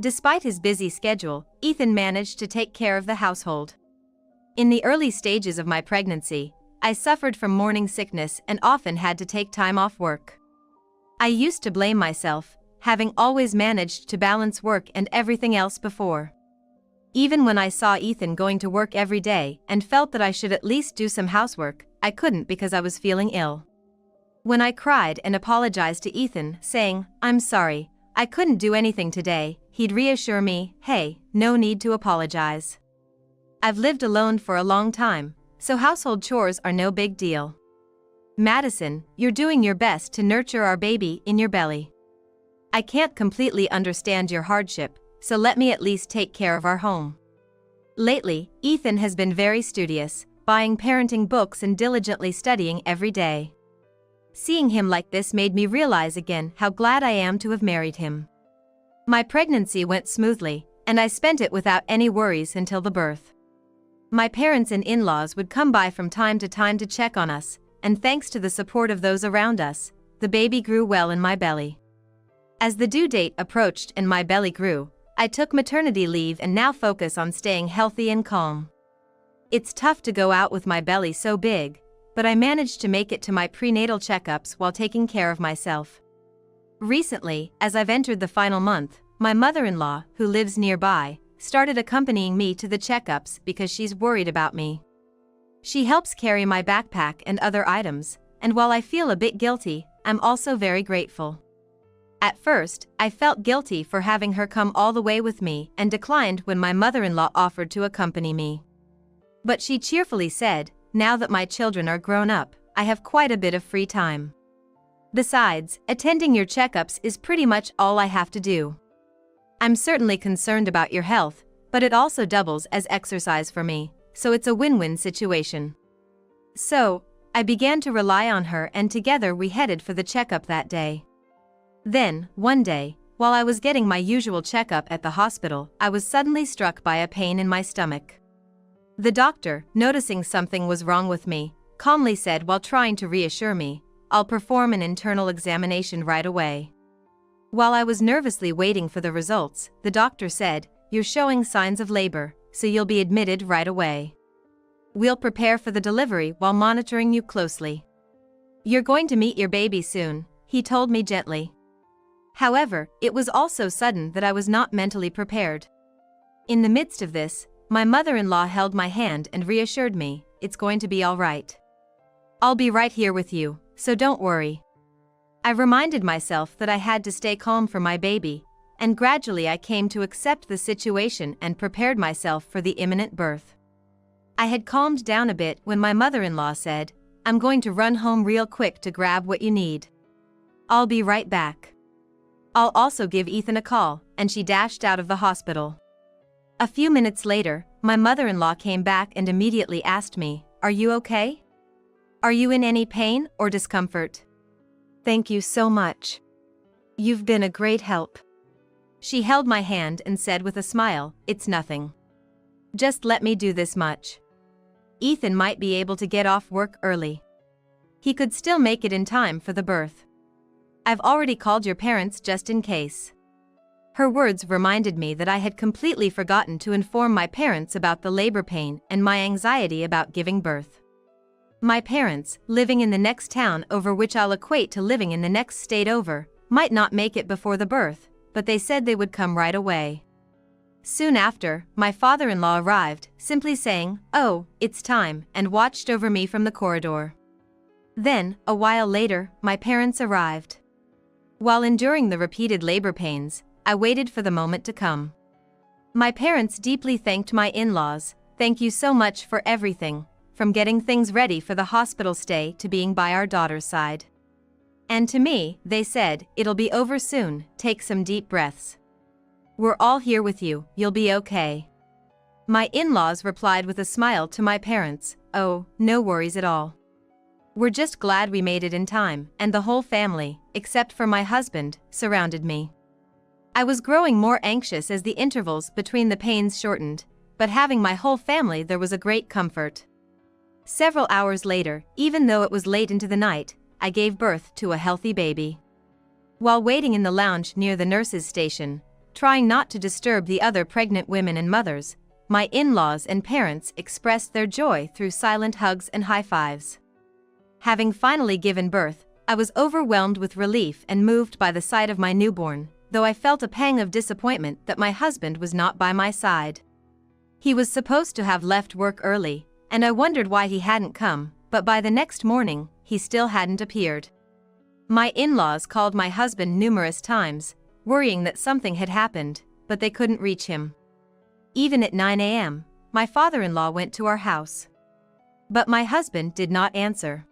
Despite his busy schedule, Ethan managed to take care of the household. In the early stages of my pregnancy, I suffered from morning sickness and often had to take time off work. I used to blame myself, having always managed to balance work and everything else before. Even when I saw Ethan going to work every day and felt that I should at least do some housework, I couldn't because I was feeling ill. When I cried and apologized to Ethan, saying, "I'm sorry, I couldn't do anything today," he'd reassure me, "Hey, no need to apologize. I've lived alone for a long time, so household chores are no big deal. Madison, you're doing your best to nurture our baby in your belly. I can't completely understand your hardship, so let me at least take care of our home." Lately, Ethan has been very studious, buying parenting books and diligently studying every day. Seeing him like this made me realize again how glad I am to have married him. My pregnancy went smoothly, and I spent it without any worries until the birth. My parents and in-laws would come by from time to check on us, and thanks to the support of those around us, the baby grew well in my belly. As the due date approached and my belly grew, I took maternity leave and now focus on staying healthy and calm. It's tough to go out with my belly so big, but I managed to make it to my prenatal checkups while taking care of myself. Recently, as I've entered the final month, my mother-in-law, who lives nearby, started accompanying me to the checkups because she's worried about me. She helps carry my backpack and other items, and while I feel a bit guilty, I'm also very grateful. At first, I felt guilty for having her come all the way with me and declined when my mother-in-law offered to accompany me. But she cheerfully said, "Now that my children are grown up, I have quite a bit of free time. Besides, attending your checkups is pretty much all I have to do. I'm certainly concerned about your health, but it also doubles as exercise for me, so it's a win-win situation." So, I began to rely on her and together we headed for the checkup that day. Then, one day, while I was getting my usual checkup at the hospital, I was suddenly struck by a pain in my stomach. The doctor, noticing something was wrong with me, calmly said while trying to reassure me, "I'll perform an internal examination right away." While I was nervously waiting for the results, the doctor said, "You're showing signs of labor, so you'll be admitted right away. We'll prepare for the delivery while monitoring you closely. You're going to meet your baby soon," he told me gently. However, it was also sudden that I was not mentally prepared. In the midst of this, my mother-in-law held my hand and reassured me, "It's going to be all right. I'll be right here with you, so don't worry." I reminded myself that I had to stay calm for my baby, and gradually I came to accept the situation and prepared myself for the imminent birth. I had calmed down a bit when my mother-in-law said, "I'm going to run home real quick to grab what you need. I'll be right back. I'll also give Ethan a call," and she dashed out of the hospital. A few minutes later, my mother-in-law came back and immediately asked me, "Are you okay? Are you in any pain or discomfort?" "Thank you so much. You've been a great help." She held my hand and said with a smile, "It's nothing. Just let me do this much. Ethan might be able to get off work early. He could still make it in time for the birth. I've already called your parents just in case." Her words reminded me that I had completely forgotten to inform my parents about the labor pain and my anxiety about giving birth. My parents, living in the next town over, which I'll equate to living in the next state over, might not make it before the birth, but they said they would come right away. Soon after, my father-in-law arrived, simply saying, "Oh, it's time," and watched over me from the corridor. Then, a while later, my parents arrived. While enduring the repeated labor pains, I waited for the moment to come. My parents deeply thanked my in-laws. "Thank you so much for everything, from getting things ready for the hospital stay to being by our daughter's side." And to me, they said, "It'll be over soon, take some deep breaths. We're all here with you, you'll be okay." My in-laws replied with a smile to my parents, "Oh, no worries at all. We're just glad we made it in time," and the whole family, except for my husband, surrounded me. I was growing more anxious as the intervals between the pains shortened, but having my whole family there was a great comfort. Several hours later, even though it was late into the night, I gave birth to a healthy baby. While waiting in the lounge near the nurse's station, trying not to disturb the other pregnant women and mothers, my in-laws and parents expressed their joy through silent hugs and high fives. Having finally given birth, I was overwhelmed with relief and moved by the sight of my newborn, though I felt a pang of disappointment that my husband was not by my side. He was supposed to have left work early, and I wondered why he hadn't come, but by the next morning, he still hadn't appeared. My in-laws called my husband numerous times, worrying that something had happened, but they couldn't reach him. Even at 9 a.m., my father-in-law went to our house. But my husband did not answer.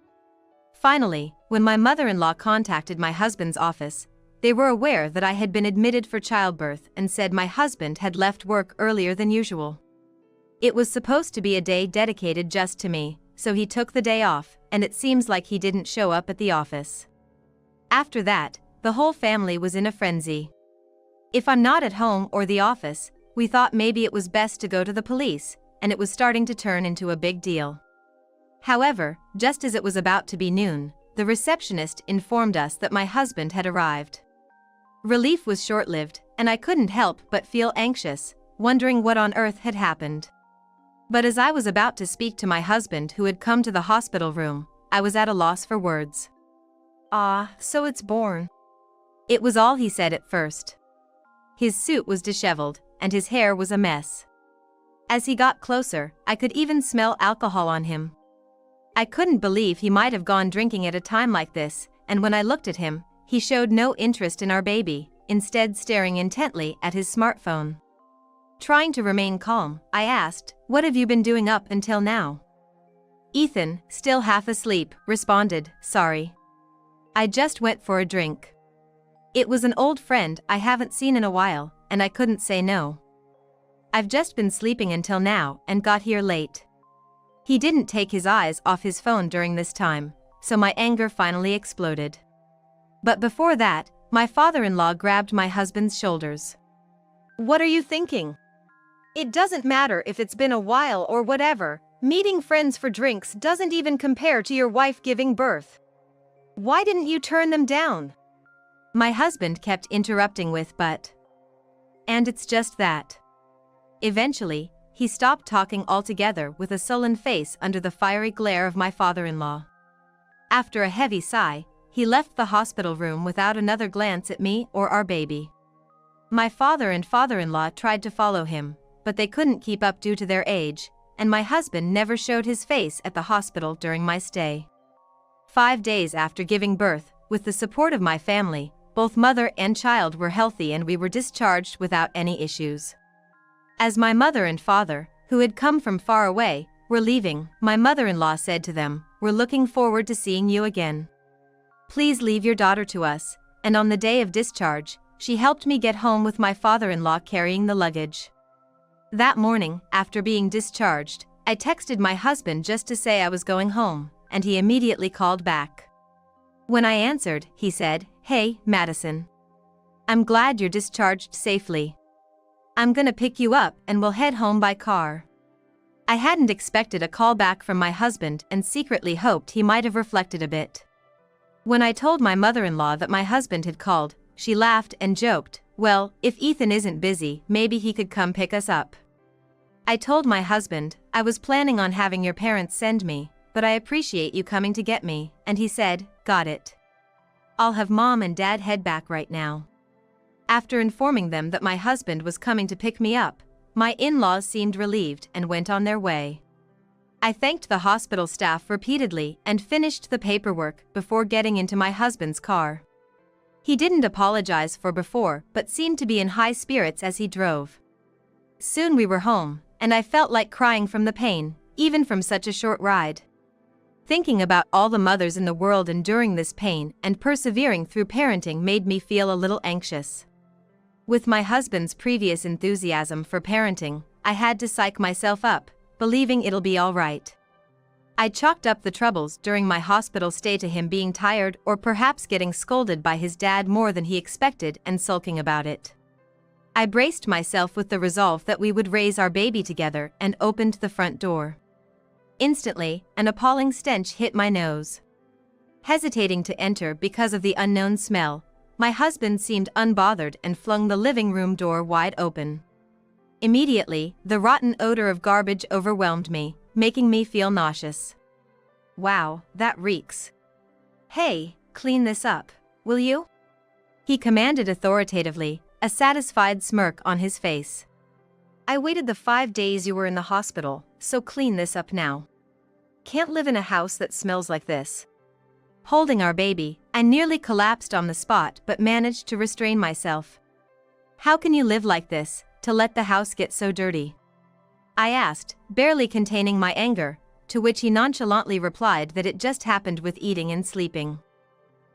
Finally, when my mother-in-law contacted my husband's office, they were aware that I had been admitted for childbirth and said my husband had left work earlier than usual. It was supposed to be a day dedicated just to me, so he took the day off, and it seems like he didn't show up at the office. After that, the whole family was in a frenzy. If I'm not at home or the office, we thought maybe it was best to go to the police, and it was starting to turn into a big deal. However, just as it was about to be noon, the receptionist informed us that my husband had arrived. Relief was short-lived, and I couldn't help but feel anxious, wondering what on earth had happened. But as I was about to speak to my husband who had come to the hospital room, I was at a loss for words. "Ah, so it's born." It was all he said at first. His suit was disheveled, and his hair was a mess. As he got closer, I could even smell alcohol on him. I couldn't believe he might have gone drinking at a time like this, and when I looked at him, he showed no interest in our baby, instead staring intently at his smartphone. Trying to remain calm, I asked, "What have you been doing up until now?" Ethan, still half asleep, responded, "Sorry. I just went for a drink. It was an old friend I haven't seen in a while, and I couldn't say no. I've just been sleeping until now and got here late." He didn't take his eyes off his phone during this time, so my anger finally exploded. But before that, my father-in-law grabbed my husband's shoulders. "What are you thinking? It doesn't matter if it's been a while or whatever, meeting friends for drinks doesn't even compare to your wife giving birth. Why didn't you turn them down?" My husband kept interrupting with "but." And it's just that. Eventually, he stopped talking altogether with a sullen face under the fiery glare of my father-in-law. After a heavy sigh, he left the hospital room without another glance at me or our baby. My father and father-in-law tried to follow him, but they couldn't keep up due to their age, and my husband never showed his face at the hospital during my stay. 5 days after giving birth, with the support of my family, both mother and child were healthy and we were discharged without any issues. As my mother and father, who had come from far away, were leaving, my mother-in-law said to them, "We're looking forward to seeing you again. Please leave your daughter to us," and on the day of discharge, she helped me get home with my father-in-law carrying the luggage. That morning, after being discharged, I texted my husband just to say I was going home, and he immediately called back. When I answered, he said, "Hey, Madison. I'm glad you're discharged safely. I'm gonna pick you up and we'll head home by car." I hadn't expected a call back from my husband and secretly hoped he might have reflected a bit. When I told my mother-in-law that my husband had called, she laughed and joked, "Well, if Ethan isn't busy, maybe he could come pick us up." I told my husband, "I was planning on having your parents send me, but I appreciate you coming to get me," and he said, "Got it. I'll have Mom and Dad head back right now." After informing them that my husband was coming to pick me up, my in-laws seemed relieved and went on their way. I thanked the hospital staff repeatedly and finished the paperwork before getting into my husband's car. He didn't apologize for before but seemed to be in high spirits as he drove. Soon we were home, and I felt like crying from the pain, even from such a short ride. Thinking about all the mothers in the world enduring this pain and persevering through parenting made me feel a little anxious. With my husband's previous enthusiasm for parenting, I had to psych myself up, believing it'll be all right. I chalked up the troubles during my hospital stay to him being tired or perhaps getting scolded by his dad more than he expected and sulking about it. I braced myself with the resolve that we would raise our baby together and opened the front door. Instantly, an appalling stench hit my nose. Hesitating to enter because of the unknown smell, my husband seemed unbothered and flung the living room door wide open. Immediately, the rotten odor of garbage overwhelmed me, making me feel nauseous. "Wow, that reeks. Hey, clean this up, will you?" he commanded authoritatively, a satisfied smirk on his face. "I waited the 5 days you were in the hospital, so clean this up now. Can't live in a house that smells like this." Holding our baby, I nearly collapsed on the spot but managed to restrain myself. "How can you live like this, to let the house get so dirty?" I asked, barely containing my anger, to which he nonchalantly replied that it just happened with eating and sleeping.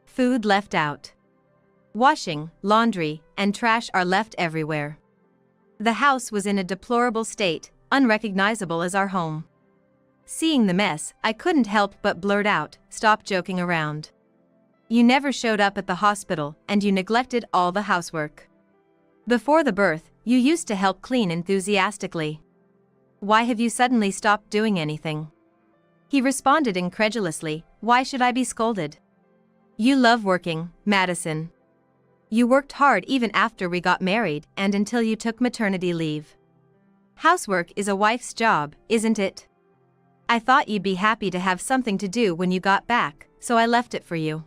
Food left out. Washing, laundry, and trash are left everywhere. The house was in a deplorable state, unrecognizable as our home. Seeing the mess, I couldn't help but blurt out, "Stop joking around. You never showed up at the hospital and you neglected all the housework. Before the birth, you used to help clean enthusiastically. Why have you suddenly stopped doing anything?" He responded incredulously, "Why should I be scolded? You love working, Madison. You worked hard even after we got married and until you took maternity leave. Housework is a wife's job, isn't it? I thought you'd be happy to have something to do when you got back, so I left it for you.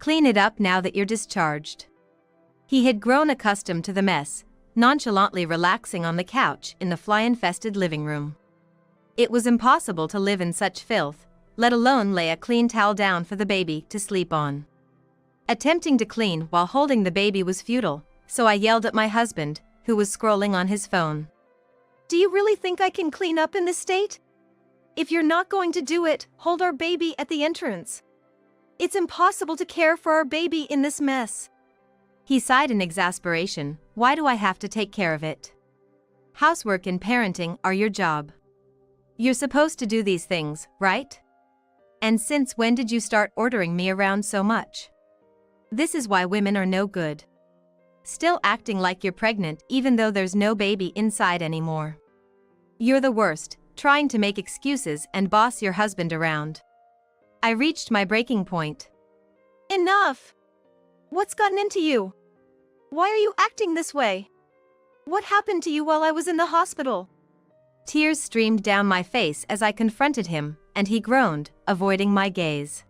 Clean it up now that you're discharged." He had grown accustomed to the mess, nonchalantly relaxing on the couch in the fly-infested living room. It was impossible to live in such filth, let alone lay a clean towel down for the baby to sleep on. Attempting to clean while holding the baby was futile, so I yelled at my husband, who was scrolling on his phone. "Do you really think I can clean up in this state? If you're not going to do it, hold our baby at the entrance. It's impossible to care for our baby in this mess." He sighed in exasperation. "Why do I have to take care of it? Housework and parenting are your job. You're supposed to do these things, right? And since when did you start ordering me around so much? This is why women are no good. Still acting like you're pregnant even though there's no baby inside anymore. You're the worst, trying to make excuses and boss your husband around." I reached my breaking point. "Enough! What's gotten into you? Why are you acting this way? What happened to you while I was in the hospital?" Tears streamed down my face as I confronted him, and he groaned, avoiding my gaze.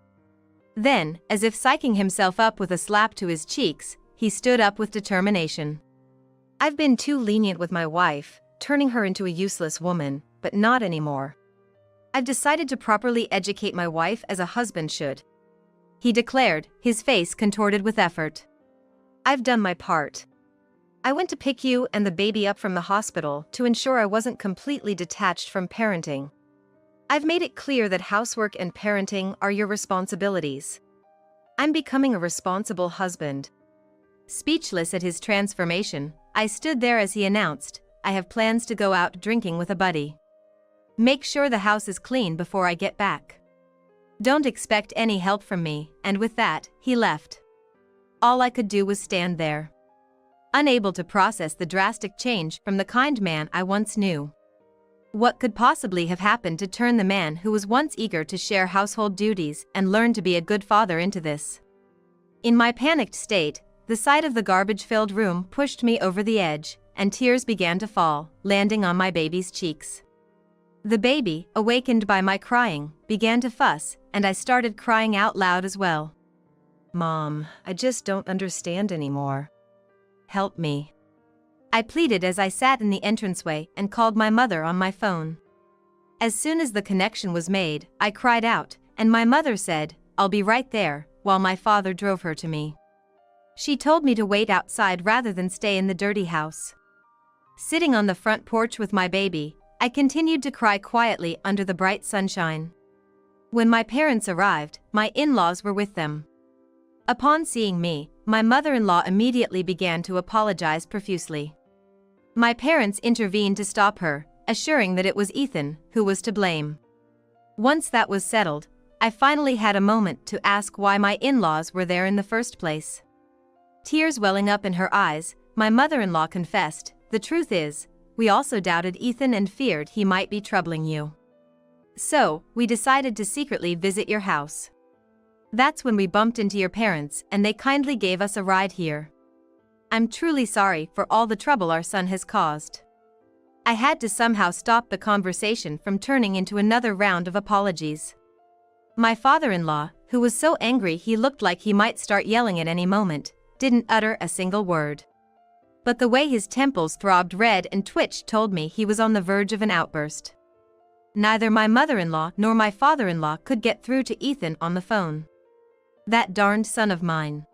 Then, as if psyching himself up with a slap to his cheeks, he stood up with determination. "I've been too lenient with my wife, turning her into a useless woman, but not anymore. I've decided to properly educate my wife as a husband should," he declared, his face contorted with effort. "I've done my part. I went to pick you and the baby up from the hospital to ensure I wasn't completely detached from parenting. I've made it clear that housework and parenting are your responsibilities. I'm becoming a responsible husband." Speechless at his transformation, I stood there as he announced, "I have plans to go out drinking with a buddy. Make sure the house is clean before I get back. Don't expect any help from me," and with that, he left. All I could do was stand there, unable to process the drastic change from the kind man I once knew. What could possibly have happened to turn the man who was once eager to share household duties and learn to be a good father into this? In my panicked state, the sight of the garbage-filled room pushed me over the edge, and tears began to fall, landing on my baby's cheeks. The baby, awakened by my crying, began to fuss, and I started crying out loud as well. Mom, I just don't understand anymore. Help me. I pleaded as I sat in the entranceway and called my mother on my phone. As soon as the connection was made, I cried out, and my mother said, "I'll be right there," while my father drove her to me. She told me to wait outside rather than stay in the dirty house. Sitting on the front porch with my baby, I continued to cry quietly under the bright sunshine. When my parents arrived, my in-laws were with them. Upon seeing me, my mother-in-law immediately began to apologize profusely. My parents intervened to stop her, assuring that it was Ethan who was to blame. Once that was settled, I finally had a moment to ask why my in-laws were there in the first place. Tears welling up in her eyes, my mother-in-law confessed, "The truth is, we also doubted Ethan and feared he might be troubling you. So, we decided to secretly visit your house. That's when we bumped into your parents and they kindly gave us a ride here. I'm truly sorry for all the trouble our son has caused." I had to somehow stop the conversation from turning into another round of apologies. My father-in-law, who was so angry he looked like he might start yelling at any moment, didn't utter a single word. But the way his temples throbbed red and twitched told me he was on the verge of an outburst. Neither my mother-in-law nor my father-in-law could get through to Ethan on the phone. That darned son of mine.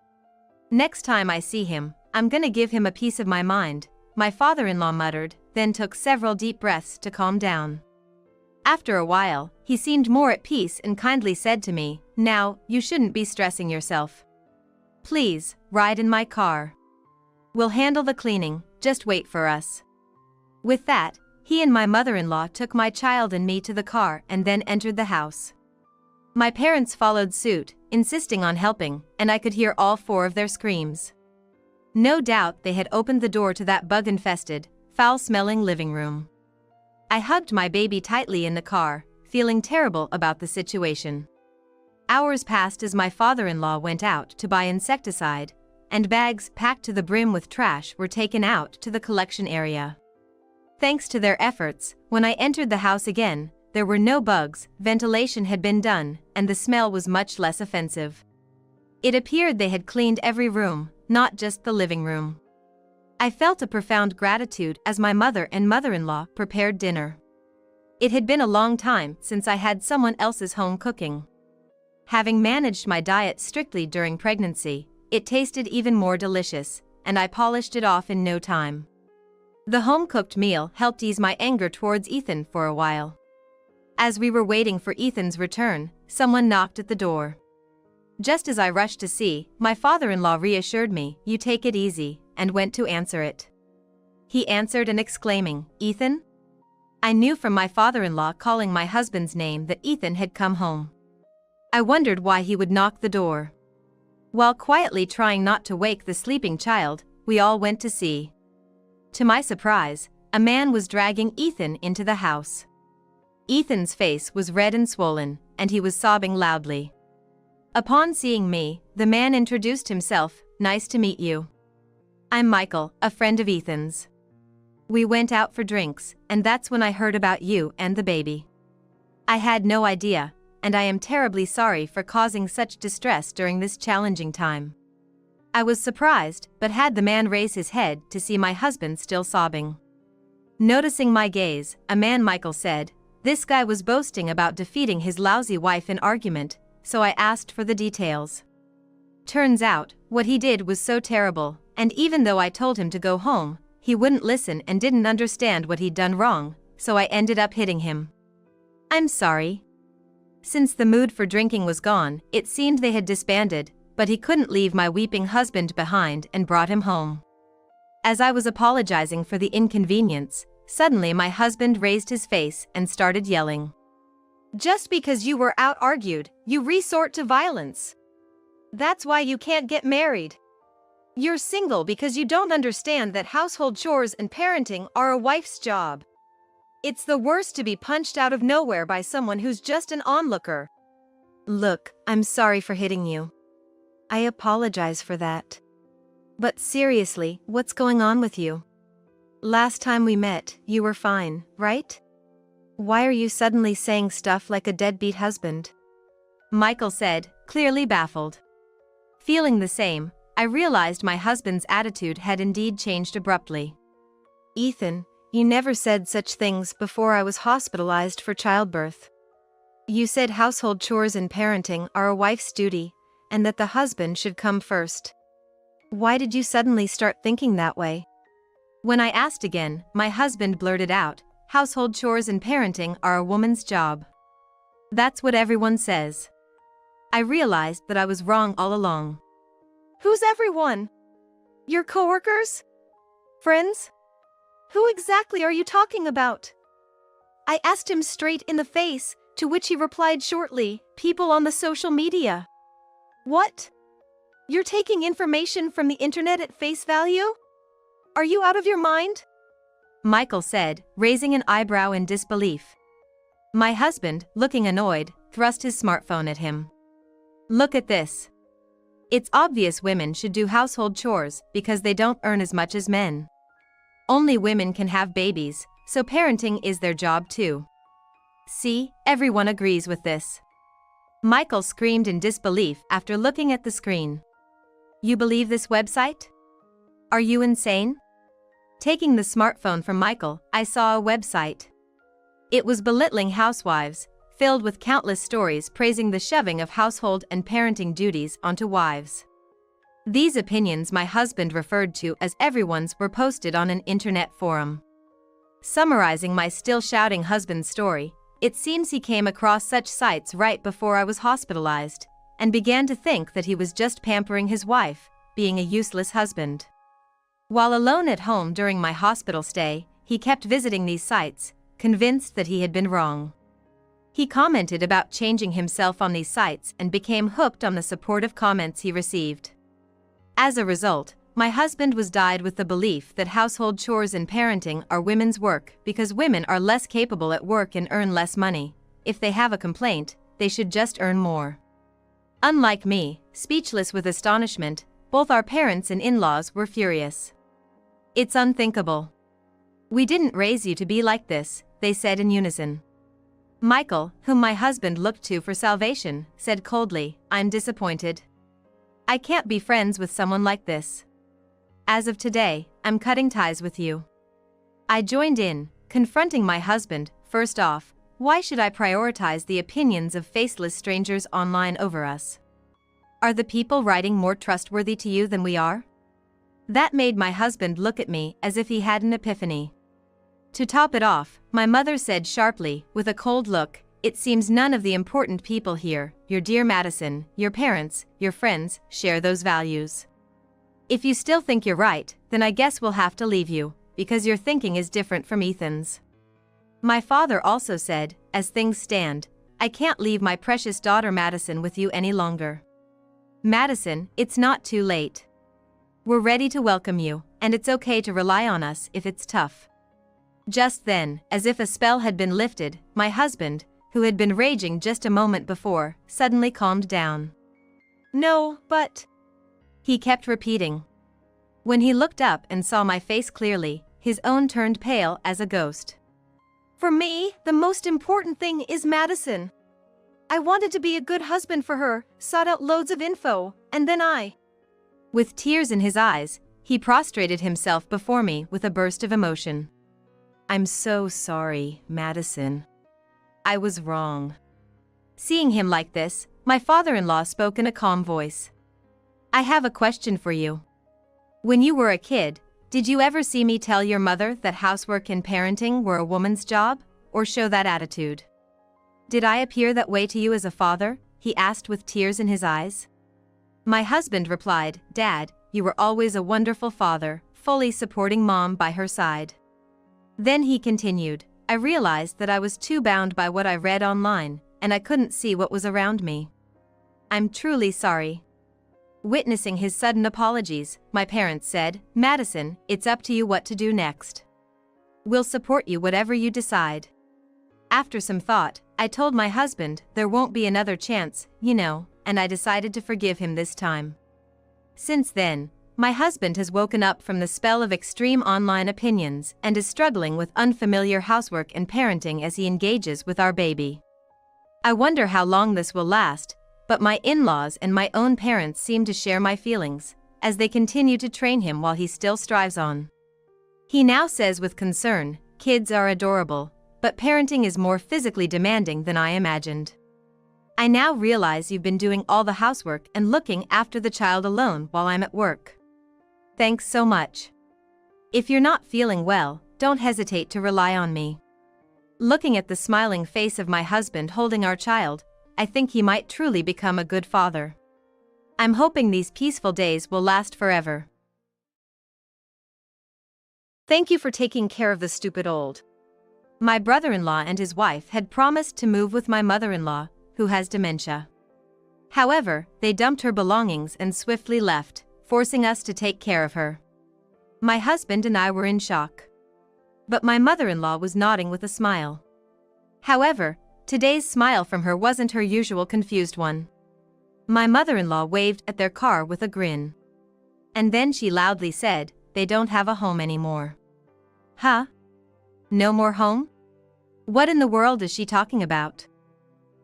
Next time I see him, I'm gonna give him a piece of my mind, my father-in-law muttered, then took several deep breaths to calm down. After a while, he seemed more at peace and kindly said to me, "Now, you shouldn't be stressing yourself. Please, ride in my car. We'll handle the cleaning, just wait for us." With that, he and my mother-in-law took my child and me to the car and then entered the house. My parents followed suit, insisting on helping, and I could hear all four of their screams. No doubt they had opened the door to that bug-infested, foul-smelling living room. I hugged my baby tightly in the car, feeling terrible about the situation. Hours passed as my father-in-law went out to buy insecticide, and bags packed to the brim with trash were taken out to the collection area. Thanks to their efforts, when I entered the house again, there were no bugs, ventilation had been done, and the smell was much less offensive. It appeared they had cleaned every room, not just the living room. I felt a profound gratitude as my mother and mother-in-law prepared dinner. It had been a long time since I had someone else's home cooking. Having managed my diet strictly during pregnancy, it tasted even more delicious, and I polished it off in no time. The home-cooked meal helped ease my anger towards Ethan for a while. As we were waiting for Ethan's return, someone knocked at the door. Just as I rushed to see, my father-in-law reassured me, "You take it easy," and went to answer it. He answered and exclaiming, "Ethan?" I knew from my father-in-law calling my husband's name that Ethan had come home. I wondered why he would knock the door. While quietly trying not to wake the sleeping child, we all went to see. To my surprise, a man was dragging Ethan into the house. Ethan's face was red and swollen, and he was sobbing loudly. Upon seeing me, the man introduced himself, "Nice to meet you. I'm Michael, a friend of Ethan's. We went out for drinks, and that's when I heard about you and the baby. I had no idea, and I am terribly sorry for causing such distress during this challenging time." I was surprised, but had the man raise his head to see my husband still sobbing. Noticing my gaze, a man Michael said, "This guy was boasting about defeating his lousy wife in argument, so I asked for the details. Turns out, what he did was so terrible, and even though I told him to go home, he wouldn't listen and didn't understand what he'd done wrong, so I ended up hitting him. I'm sorry." Since the mood for drinking was gone, it seemed they had disbanded, but he couldn't leave my weeping husband behind and brought him home. As I was apologizing for the inconvenience, suddenly my husband raised his face and started yelling. "Just because you were out-argued, you resort to violence. That's why you can't get married. You're single because you don't understand that household chores and parenting are a wife's job. It's the worst to be punched out of nowhere by someone who's just an onlooker." "Look, I'm sorry for hitting you. I apologize for that. But seriously, what's going on with you? Last time we met, you were fine, right?" Why are you suddenly saying stuff like a deadbeat husband? Michael said, clearly baffled. Feeling the same, I realized my husband's attitude had indeed changed abruptly. Ethan, you never said such things before I was hospitalized for childbirth. You said household chores and parenting are a wife's duty, and that the husband should come first. Why did you suddenly start thinking that way? When I asked again, my husband blurted out, household chores and parenting are a woman's job. That's what everyone says. I realized that I was wrong all along. Who's everyone? Your coworkers? Friends? Who exactly are you talking about? I asked him straight in the face, to which he replied shortly, people on the social media. What? You're taking information from the internet at face value? Are you out of your mind? Michael said, raising an eyebrow in disbelief. My husband, looking annoyed, thrust his smartphone at him. Look at this. It's obvious women should do household chores because they don't earn as much as men. Only women can have babies, so parenting is their job too. See, everyone agrees with this. Michael screamed in disbelief after looking at the screen. You believe this website? Are you insane? Taking the smartphone from Michael, I saw a website. It was belittling housewives, filled with countless stories praising the shoving of household and parenting duties onto wives. These opinions my husband referred to as everyone's were posted on an internet forum. Summarizing my still shouting husband's story, it seems he came across such sites right before I was hospitalized, and began to think that he was just pampering his wife, being a useless husband. While alone at home during my hospital stay, he kept visiting these sites, convinced that he had been wrong. He commented about changing himself on these sites and became hooked on the supportive comments he received. As a result, my husband was dyed with the belief that household chores and parenting are women's work because women are less capable at work and earn less money. If they have a complaint, they should just earn more. Unlike me, speechless with astonishment, both our parents and in-laws were furious. It's unthinkable. We didn't raise you to be like this, they said in unison. Michael, whom my husband looked to for salvation, said coldly, I'm disappointed. I can't be friends with someone like this. As of today, I'm cutting ties with you. I joined in, confronting my husband. First off, why should I prioritize the opinions of faceless strangers online over us? Are the people writing more trustworthy to you than we are? That made my husband look at me as if he had an epiphany. To top it off, my mother said sharply, with a cold look, it seems none of the important people here, your dear Madison, your parents, your friends, share those values. If you still think you're right, then I guess we'll have to leave you, because your thinking is different from Ethan's. My father also said, as things stand, I can't leave my precious daughter Madison with you any longer. Madison, it's not too late. We're ready to welcome you, and it's okay to rely on us if it's tough. Just then, as if a spell had been lifted, my husband, who had been raging just a moment before, suddenly calmed down. No, but... he kept repeating. When he looked up and saw my face clearly, his own turned pale as a ghost. For me, the most important thing is Madison. I wanted to be a good husband for her, sought out loads of info, and then With tears in his eyes, he prostrated himself before me with a burst of emotion. I'm so sorry, Madison. I was wrong. Seeing him like this, my father-in-law spoke in a calm voice. I have a question for you. When you were a kid, did you ever see me tell your mother that housework and parenting were a woman's job, or show that attitude? Did I appear that way to you as a father? He asked with tears in his eyes. My husband replied, Dad, you were always a wonderful father, fully supporting Mom by her side. Then he continued, I realized that I was too bound by what I read online, and I couldn't see what was around me. I'm truly sorry. Witnessing his sudden apologies, my parents said, Madison, it's up to you what to do next. We'll support you whatever you decide. After some thought, I told my husband there won't be another chance, and I decided to forgive him this time. Since then, my husband has woken up from the spell of extreme online opinions and is struggling with unfamiliar housework and parenting as he engages with our baby. I wonder how long this will last, but my in-laws and my own parents seem to share my feelings, as they continue to train him while he still strives on. He now says with concern, "Kids are adorable, but parenting is more physically demanding than I imagined. I now realize you've been doing all the housework and looking after the child alone while I'm at work. Thanks so much. If you're not feeling well, don't hesitate to rely on me." Looking at the smiling face of my husband holding our child, I think he might truly become a good father. I'm hoping these peaceful days will last forever. Thank you for taking care of the stupid old. My brother-in-law and his wife had promised to move with my mother-in-law, who has dementia. However, they dumped her belongings and swiftly left, forcing us to take care of her. My husband and I were in shock. But my mother-in-law was nodding with a smile. However, today's smile from her wasn't her usual confused one. My mother-in-law waved at their car with a grin. And then she loudly said, "They don't have a home anymore." Huh? No more home? What in the world is she talking about?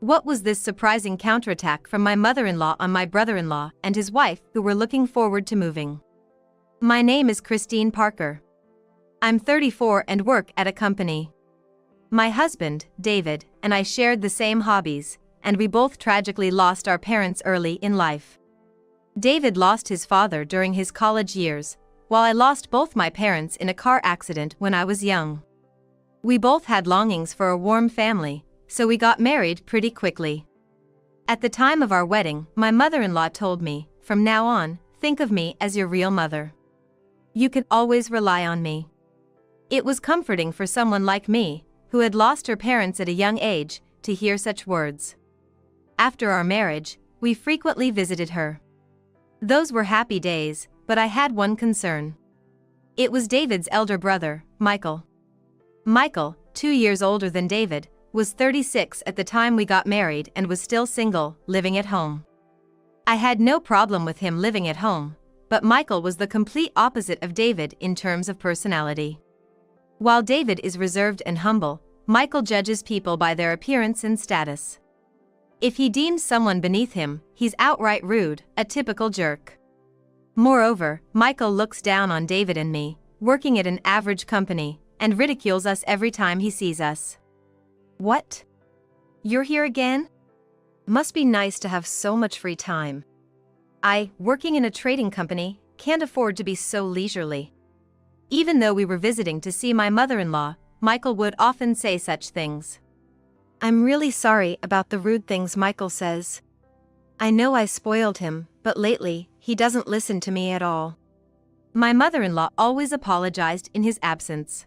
What was this surprising counterattack from my mother-in-law on my brother-in-law and his wife who were looking forward to moving? My name is Christine Parker. I'm 34 and work at a company. My husband, David, and I shared the same hobbies, and we both tragically lost our parents early in life. David lost his father during his college years, while I lost both my parents in a car accident when I was young. We both had longings for a warm family, so we got married pretty quickly. At the time of our wedding, my mother-in-law told me, "From now on, think of me as your real mother. You can always rely on me." It was comforting for someone like me, who had lost her parents at a young age, to hear such words. After our marriage, we frequently visited her. Those were happy days, but I had one concern. It was David's elder brother, Michael. Michael, 2 years older than David, was 36 at the time we got married and was still single, living at home. I had no problem with him living at home, but Michael was the complete opposite of David in terms of personality. While David is reserved and humble, Michael judges people by their appearance and status. If he deems someone beneath him, he's outright rude, a typical jerk. Moreover, Michael looks down on David and me, working at an average company, and ridicules us every time he sees us. What? You're here again? Must be nice to have so much free time. I, working in a trading company, can't afford to be so leisurely. Even though we were visiting to see my mother-in-law, Michael would often say such things. I'm really sorry about the rude things Michael says. I know I spoiled him, but lately, he doesn't listen to me at all. My mother-in-law always apologized in his absence.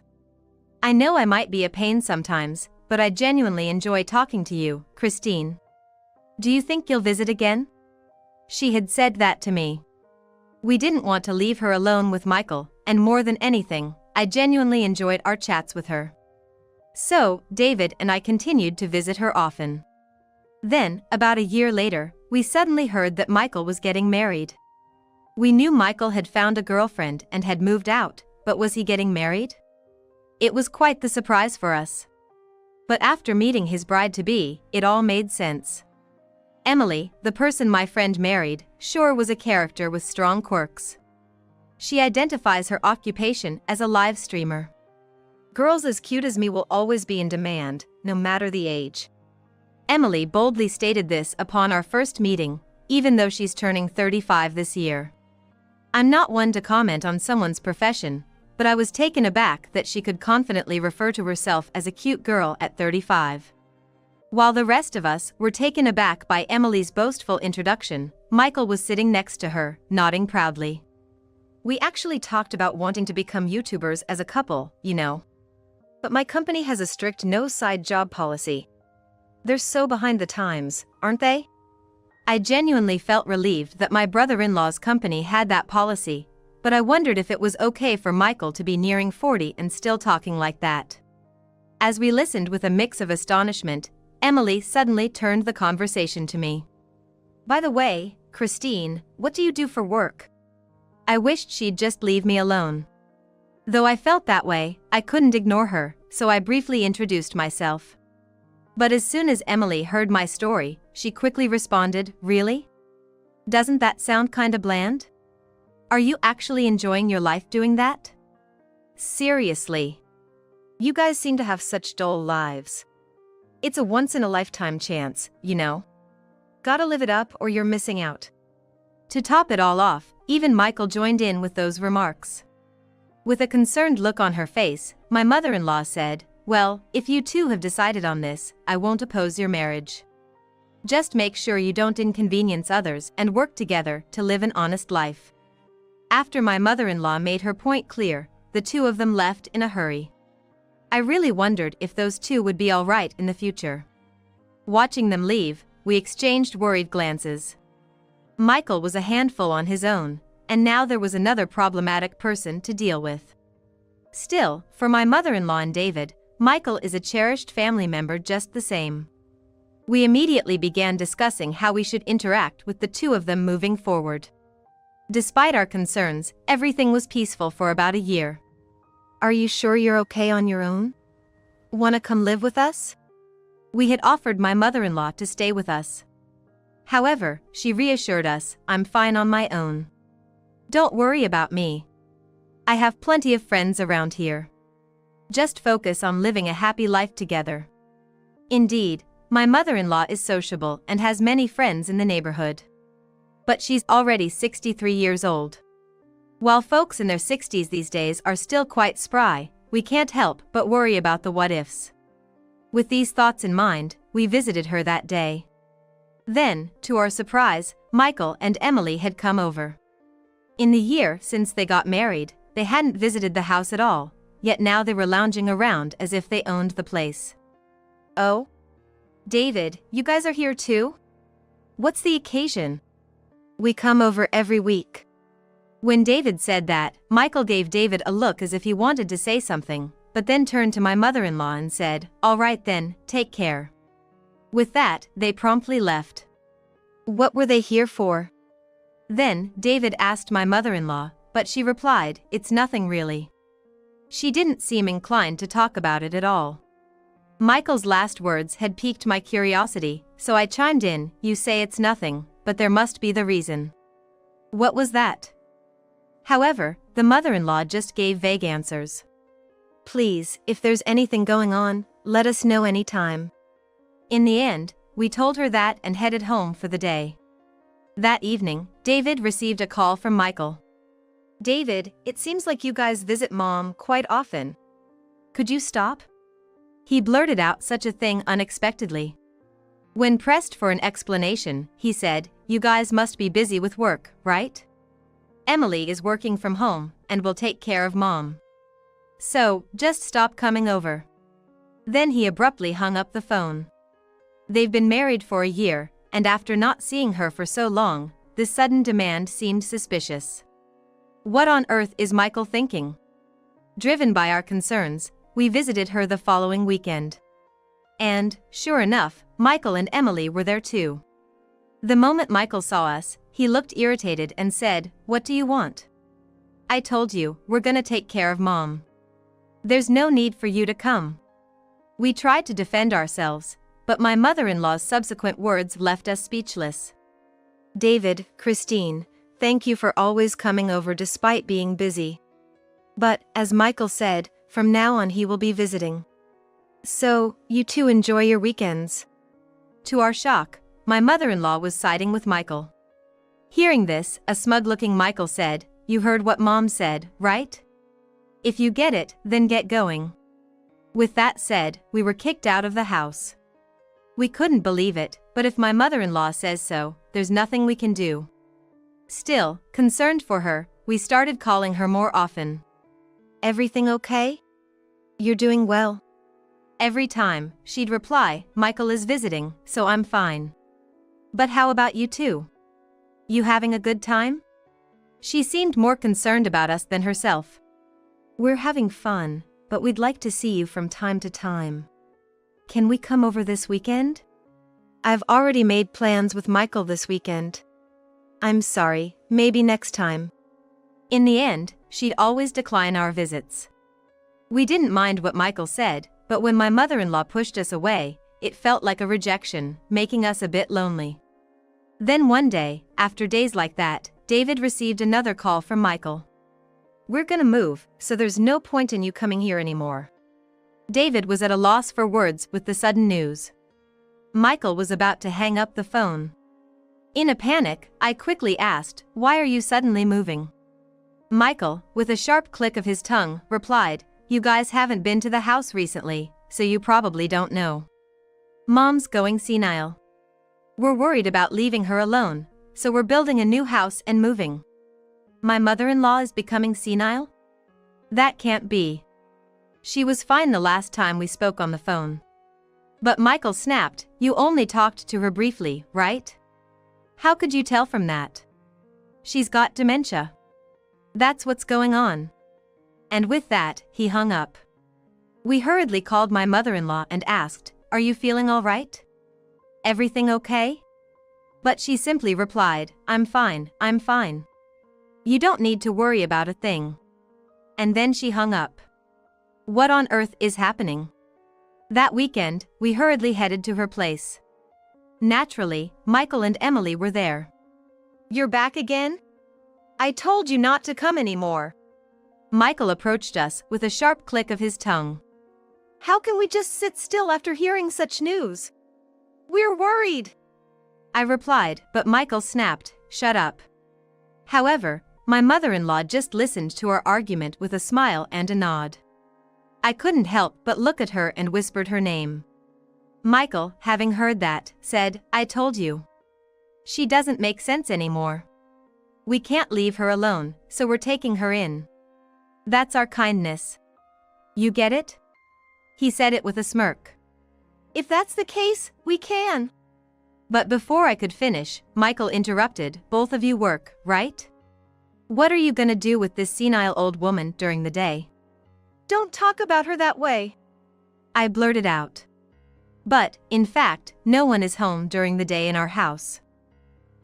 I know I might be a pain sometimes, but I genuinely enjoy talking to you, Christine. Do you think you'll visit again? She had said that to me. We didn't want to leave her alone with Michael, and more than anything, I genuinely enjoyed our chats with her. So, David and I continued to visit her often. Then, about a year later, we suddenly heard that Michael was getting married. We knew Michael had found a girlfriend and had moved out, but was he getting married? It was quite the surprise for us. But after meeting his bride-to-be, it all made sense. Emily, the person my friend married, sure was a character with strong quirks. She identifies her occupation as a live streamer. Girls as cute as me will always be in demand, no matter the age. Emily boldly stated this upon our first meeting, even though she's turning 35 this year. I'm not one to comment on someone's profession, but I was taken aback that she could confidently refer to herself as a cute girl at 35. While the rest of us were taken aback by Emily's boastful introduction, Michael was sitting next to her, nodding proudly. We actually talked about wanting to become YouTubers as a couple, you know. But my company has a strict no side job policy. They're so behind the times, aren't they? I genuinely felt relieved that my brother-in-law's company had that policy, but I wondered if it was okay for Michael to be nearing 40 and still talking like that. As we listened with a mix of astonishment, Emily suddenly turned the conversation to me. By the way, Christine, what do you do for work? I wished she'd just leave me alone. Though I felt that way, I couldn't ignore her, so I briefly introduced myself. But as soon as Emily heard my story, she quickly responded, "Really? Doesn't that sound kinda bland? Are you actually enjoying your life doing that? Seriously. You guys seem to have such dull lives. It's a once-in-a-lifetime chance, you know. Gotta live it up or you're missing out." To top it all off, even Michael joined in with those remarks. With a concerned look on her face, my mother-in-law said, "Well, if you two have decided on this, I won't oppose your marriage. Just make sure you don't inconvenience others and work together to live an honest life." After my mother-in-law made her point clear, the two of them left in a hurry. I really wondered if those two would be all right in the future. Watching them leave, we exchanged worried glances. Michael was a handful on his own, and now there was another problematic person to deal with. Still, for my mother-in-law and David, Michael is a cherished family member just the same. We immediately began discussing how we should interact with the two of them moving forward. Despite our concerns, everything was peaceful for about a year. "Are you sure you're okay on your own? Wanna come live with us?" We had offered my mother-in-law to stay with us. However, she reassured us, "I'm fine on my own. Don't worry about me. I have plenty of friends around here. Just focus on living a happy life together." Indeed, my mother-in-law is sociable and has many friends in the neighborhood. But she's already 63 years old. While folks in their 60s these days are still quite spry, we can't help but worry about the what-ifs. With these thoughts in mind, we visited her that day. Then, to our surprise, Michael and Emily had come over. In the year since they got married, they hadn't visited the house at all, yet now they were lounging around as if they owned the place. "Oh? David, you guys are here too? What's the occasion?" "We come over every week." When David said that, Michael gave David a look as if he wanted to say something, but then turned to my mother-in-law and said, "All right then, take care." With that, they promptly left. "What were they here for?" Then, David asked my mother-in-law, but she replied, "It's nothing really." She didn't seem inclined to talk about it at all. Michael's last words had piqued my curiosity, so I chimed in, "You say it's nothing, but there must be the reason. What was that?" However, the mother-in-law just gave vague answers. "Please, if there's anything going on, let us know anytime." In the end, we told her that and headed home for the day. That evening, David received a call from Michael. "David, it seems like you guys visit Mom quite often. Could you stop?" He blurted out such a thing unexpectedly. When pressed for an explanation, he said, "You guys must be busy with work, right? Emily is working from home and will take care of Mom. So, just stop coming over." Then he abruptly hung up the phone. They've been married for a year, and after not seeing her for so long, this sudden demand seemed suspicious. What on earth is Michael thinking? Driven by our concerns, we visited her the following weekend. And, sure enough, Michael and Emily were there too. The moment Michael saw us, he looked irritated and said, "What do you want? I told you, we're gonna take care of Mom. There's no need for you to come." We tried to defend ourselves, but my mother-in-law's subsequent words left us speechless. "David, Christine, thank you for always coming over despite being busy. But, as Michael said, from now on he will be visiting. So, you two enjoy your weekends." To our shock, my mother-in-law was siding with Michael. Hearing this, a smug-looking Michael said, "You heard what Mom said, right? If you get it, then get going." With that said, we were kicked out of the house. We couldn't believe it, but if my mother-in-law says so, there's nothing we can do. Still, concerned for her, we started calling her more often. "Everything okay? You're doing well." Every time, she'd reply, "Michael is visiting, so I'm fine. But how about you two? You having a good time?" She seemed more concerned about us than herself. "We're having fun, but we'd like to see you from time to time. Can we come over this weekend?" "I've already made plans with Michael this weekend. I'm sorry, maybe next time." In the end, she'd always decline our visits. We didn't mind what Michael said, but when my mother-in-law pushed us away, it felt like a rejection, making us a bit lonely. Then one day, after days like that, David received another call from Michael. "We're gonna move, so there's no point in you coming here anymore." David was at a loss for words with the sudden news. Michael was about to hang up the phone. In a panic, I quickly asked, "Why are you suddenly moving?" Michael, with a sharp click of his tongue, replied, "You guys haven't been to the house recently, so you probably don't know. Mom's going senile. We're worried about leaving her alone, so we're building a new house and moving." My mother-in-law is becoming senile? That can't be. She was fine the last time we spoke on the phone. But Michael snapped, "You only talked to her briefly, right? How could you tell from that? She's got dementia. That's what's going on." And with that, he hung up. We hurriedly called my mother-in-law and asked, "Are you feeling all right? Everything okay?" But she simply replied, I'm fine. You don't need to worry about a thing." And then she hung up. What on earth is happening? That weekend, we hurriedly headed to her place. Naturally, Michael and Emily were there. "You're back again? I told you not to come anymore." Michael approached us with a sharp click of his tongue. "How can we just sit still after hearing such news? We're worried." I replied, but Michael snapped, "Shut up." However, my mother-in-law just listened to our argument with a smile and a nod. I couldn't help but look at her and whispered her name. Michael, having heard that, said, "I told you. She doesn't make sense anymore. We can't leave her alone, so we're taking her in. That's our kindness. You get it?" He said it with a smirk. "If that's the case, we can." But before I could finish, Michael interrupted, "Both of you work, right? What are you gonna do with this senile old woman during the day?" "Don't talk about her that way," I blurted out. But, in fact, no one is home during the day in our house.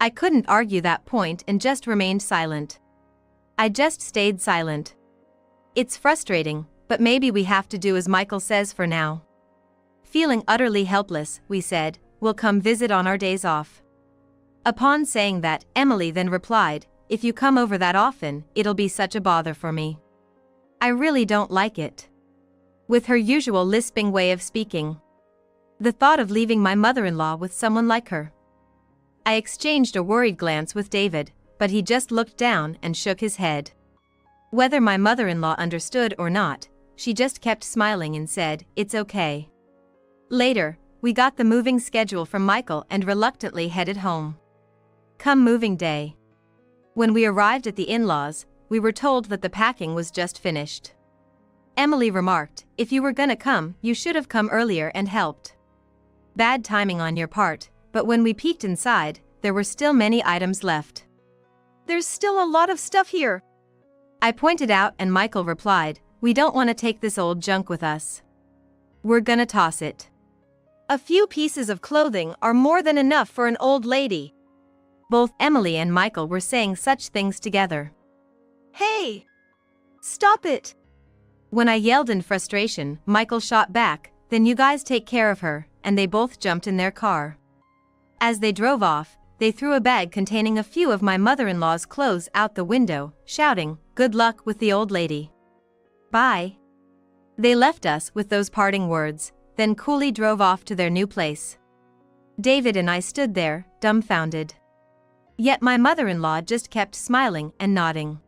I couldn't argue that point and just remained silent. I just stayed silent. It's frustrating, but maybe we have to do as Michael says for now. Feeling utterly helpless, we said, "We'll come visit on our days off." Upon saying that, Emily then replied, "If you come over that often, it'll be such a bother for me. I really don't like it." With her usual lisping way of speaking. The thought of leaving my mother-in-law with someone like her. I exchanged a worried glance with David, but he just looked down and shook his head. Whether my mother-in-law understood or not, she just kept smiling and said, "It's okay." Later, we got the moving schedule from Michael and reluctantly headed home. Come moving day. When we arrived at the in-laws, we were told that the packing was just finished. Emily remarked, "If you were gonna come, you should have come earlier and helped." Bad timing on your part, but when we peeked inside, there were still many items left. "There's still a lot of stuff here," I pointed out, and Michael replied, "We don't want to take this old junk with us. We're gonna toss it." "A few pieces of clothing are more than enough for an old lady." Both Emily and Michael were saying such things together. "Hey! Stop it!" When I yelled in frustration, Michael shot back, "Then you guys take care of her," and they both jumped in their car. As they drove off, they threw a bag containing a few of my mother-in-law's clothes out the window, shouting, "Good luck with the old lady. Bye." They left us with those parting words, then coolly drove off to their new place. David and I stood there, dumbfounded. Yet my mother-in-law just kept smiling and nodding.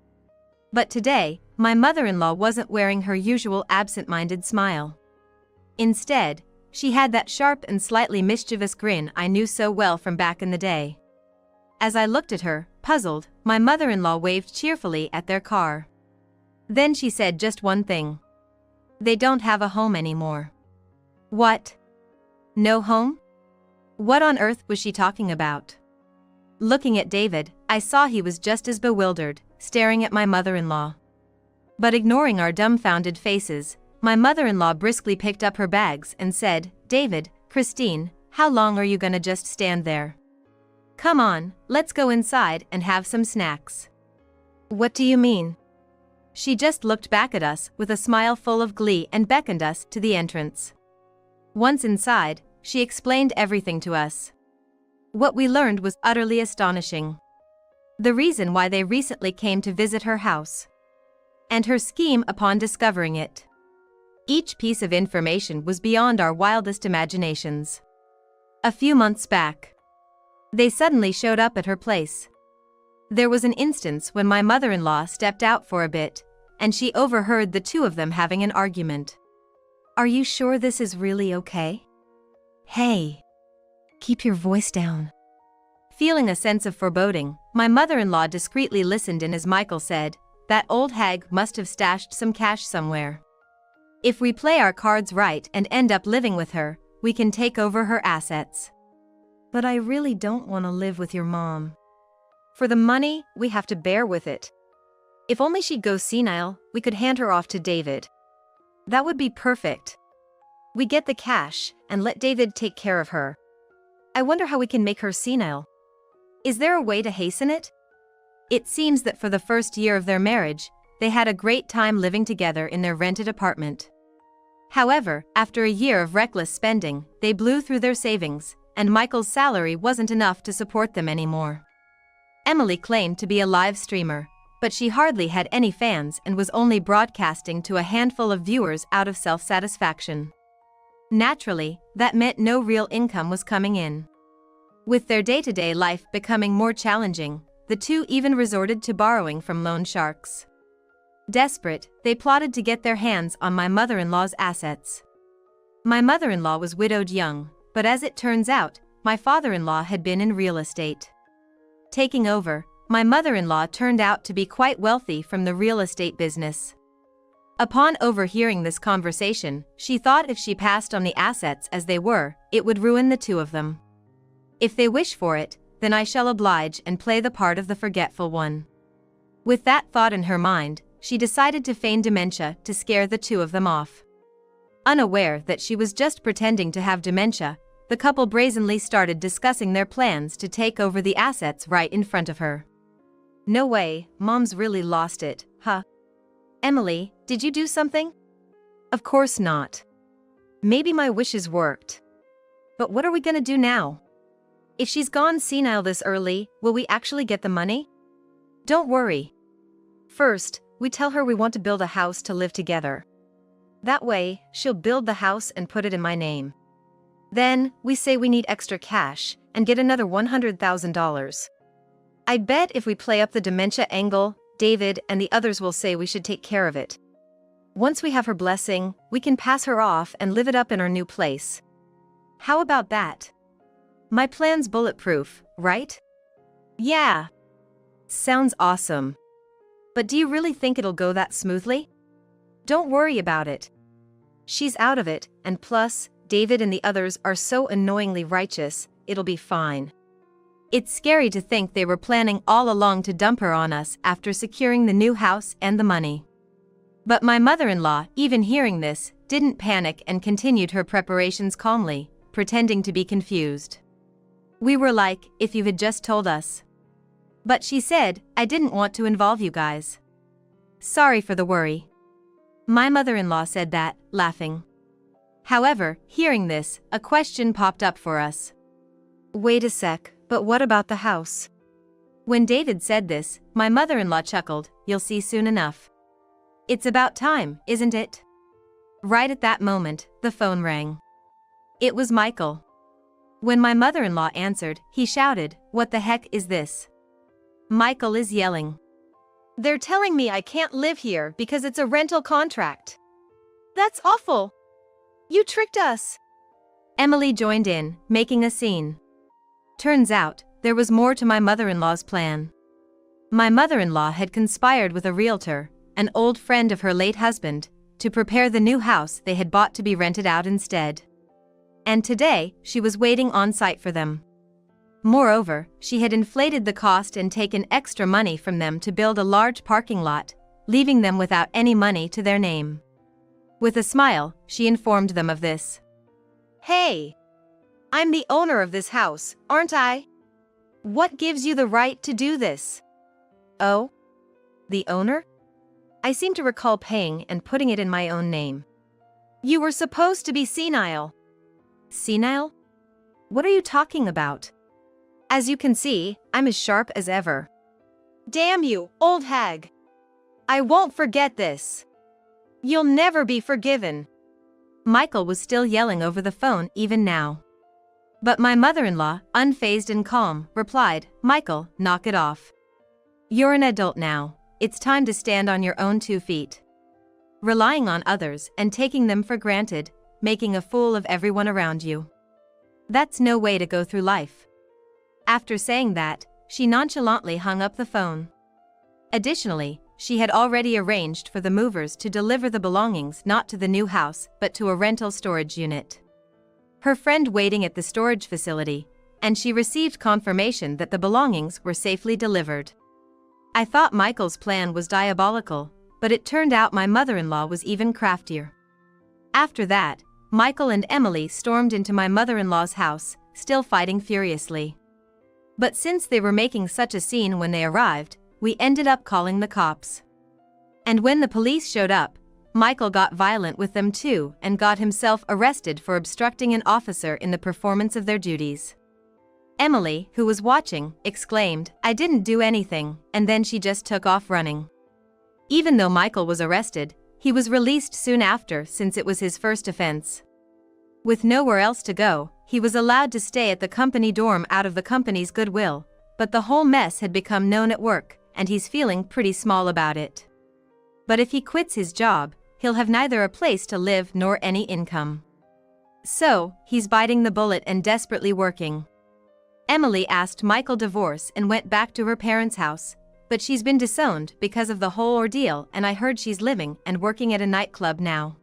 But today, my mother-in-law wasn't wearing her usual absent-minded smile. Instead, she had that sharp and slightly mischievous grin I knew so well from back in the day. As I looked at her, puzzled, my mother-in-law waved cheerfully at their car. Then she said just one thing. "They don't have a home anymore." What? No home? What on earth was she talking about? Looking at David, I saw he was just as bewildered, staring at my mother-in-law. But ignoring our dumbfounded faces, my mother-in-law briskly picked up her bags and said, "David, Christine, how long are you gonna just stand there? Come on, let's go inside and have some snacks." What do you mean? She just looked back at us with a smile full of glee and beckoned us to the entrance. Once inside, she explained everything to us. What we learned was utterly astonishing. The reason why they recently came to visit her house. And her scheme upon discovering it. Each piece of information was beyond our wildest imaginations. A few months back, they suddenly showed up at her place. There was an instance when my mother-in-law stepped out for a bit, and she overheard the two of them having an argument. Are you sure this is really okay? Hey, keep your voice down. Feeling a sense of foreboding, my mother-in-law discreetly listened in as Michael said, that old hag must have stashed some cash somewhere. If we play our cards right and end up living with her, we can take over her assets. But I really don't want to live with your mom. For the money, we have to bear with it. If only she'd go senile, we could hand her off to David. That would be perfect. We get the cash, and let David take care of her. I wonder how we can make her senile. Is there a way to hasten it? It seems that for the first year of their marriage, they had a great time living together in their rented apartment. However, after a year of reckless spending, they blew through their savings, and Michael's salary wasn't enough to support them anymore. Emily claimed to be a live streamer, but she hardly had any fans and was only broadcasting to a handful of viewers out of self-satisfaction. Naturally, that meant no real income was coming in. With their day-to-day life becoming more challenging, the two even resorted to borrowing from loan sharks. Desperate, they plotted to get their hands on my mother-in-law's assets. My mother-in-law was widowed young, but as it turns out, my father-in-law had been in real estate. Taking over, my mother-in-law turned out to be quite wealthy from the real estate business. Upon overhearing this conversation, she thought if she passed on the assets as they were, it would ruin the two of them. If they wish for it, then I shall oblige and play the part of the forgetful one. With that thought in her mind, she decided to feign dementia to scare the two of them off. Unaware that she was just pretending to have dementia, the couple brazenly started discussing their plans to take over the assets right in front of her. No way, Mom's really lost it, huh? Emily, did you do something? Of course not. Maybe my wishes worked. But what are we gonna do now? If she's gone senile this early, will we actually get the money? Don't worry. First, we tell her we want to build a house to live together. That way, she'll build the house and put it in my name. Then, we say we need extra cash, and get another $100,000. I bet if we play up the dementia angle, David and the others will say we should take care of it. Once we have her blessing, we can pass her off and live it up in our new place. How about that? My plan's bulletproof, right? Yeah. Sounds awesome. But do you really think it'll go that smoothly? Don't worry about it. She's out of it, and plus, David and the others are so annoyingly righteous, it'll be fine. It's scary to think they were planning all along to dump her on us after securing the new house and the money. But my mother-in-law, even hearing this, didn't panic and continued her preparations calmly, pretending to be confused. We were like, if you had just told us. But she said, I didn't want to involve you guys. Sorry for the worry. My mother-in-law said that, laughing. However, hearing this, a question popped up for us. Wait a sec, but what about the house? When David said this, my mother-in-law chuckled, you'll see soon enough. It's about time, isn't it? Right at that moment, the phone rang. It was Michael. When my mother-in-law answered, he shouted, what the heck is this? Michael is yelling. They're telling me I can't live here because it's a rental contract. That's awful. You tricked us. Emily joined in, making a scene. Turns out, there was more to my mother-in-law's plan. My mother-in-law had conspired with a realtor, an old friend of her late husband, to prepare the new house they had bought to be rented out instead. And today, she was waiting on site for them. Moreover, she had inflated the cost and taken extra money from them to build a large parking lot, leaving them without any money to their name. With a smile, she informed them of this. Hey! I'm the owner of this house, aren't I? What gives you the right to do this? Oh? the owner? I seem to recall paying and putting it in my own name. You were supposed to be senile. Senile? What are you talking about? As you can see, I'm as sharp as ever. Damn you, old hag. I won't forget this. You'll never be forgiven. Michael was still yelling over the phone even now. But my mother-in-law, unfazed and calm, replied, "Michael, knock it off. You're an adult now. It's time to stand on your own 2 feet. Relying on others and taking them for granted, making a fool of everyone around you. That's no way to go through life." After saying that, she nonchalantly hung up the phone. Additionally, she had already arranged for the movers to deliver the belongings not to the new house but to a rental storage unit. Her friend waiting at the storage facility, and she received confirmation that the belongings were safely delivered. I thought Michael's plan was diabolical, but it turned out my mother-in-law was even craftier. After that, Michael and Emily stormed into my mother-in-law's house, still fighting furiously. But since they were making such a scene when they arrived, we ended up calling the cops. And when the police showed up, Michael got violent with them too and got himself arrested for obstructing an officer in the performance of their duties. Emily, who was watching, exclaimed, "I didn't do anything," and then she just took off running. Even though Michael was arrested, he was released soon after since it was his first offense. With nowhere else to go, he was allowed to stay at the company dorm out of the company's goodwill, but the whole mess had become known at work, and he's feeling pretty small about it. But if he quits his job, he'll have neither a place to live nor any income. So, he's biting the bullet and desperately working. Emily asked Michael divorce and went back to her parents' house, but she's been disowned because of the whole ordeal, and I heard she's living and working at a nightclub now.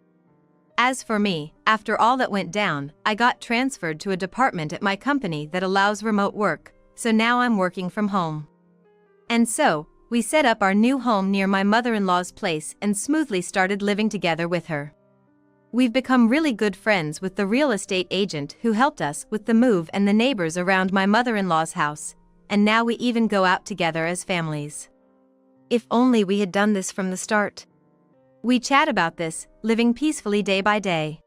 As for me, after all that went down, I got transferred to a department at my company that allows remote work, so now I'm working from home. And so, we set up our new home near my mother-in-law's place and smoothly started living together with her. We've become really good friends with the real estate agent who helped us with the move and the neighbors around my mother-in-law's house, and now we even go out together as families. If only we had done this from the start. We chat about this, living peacefully day by day.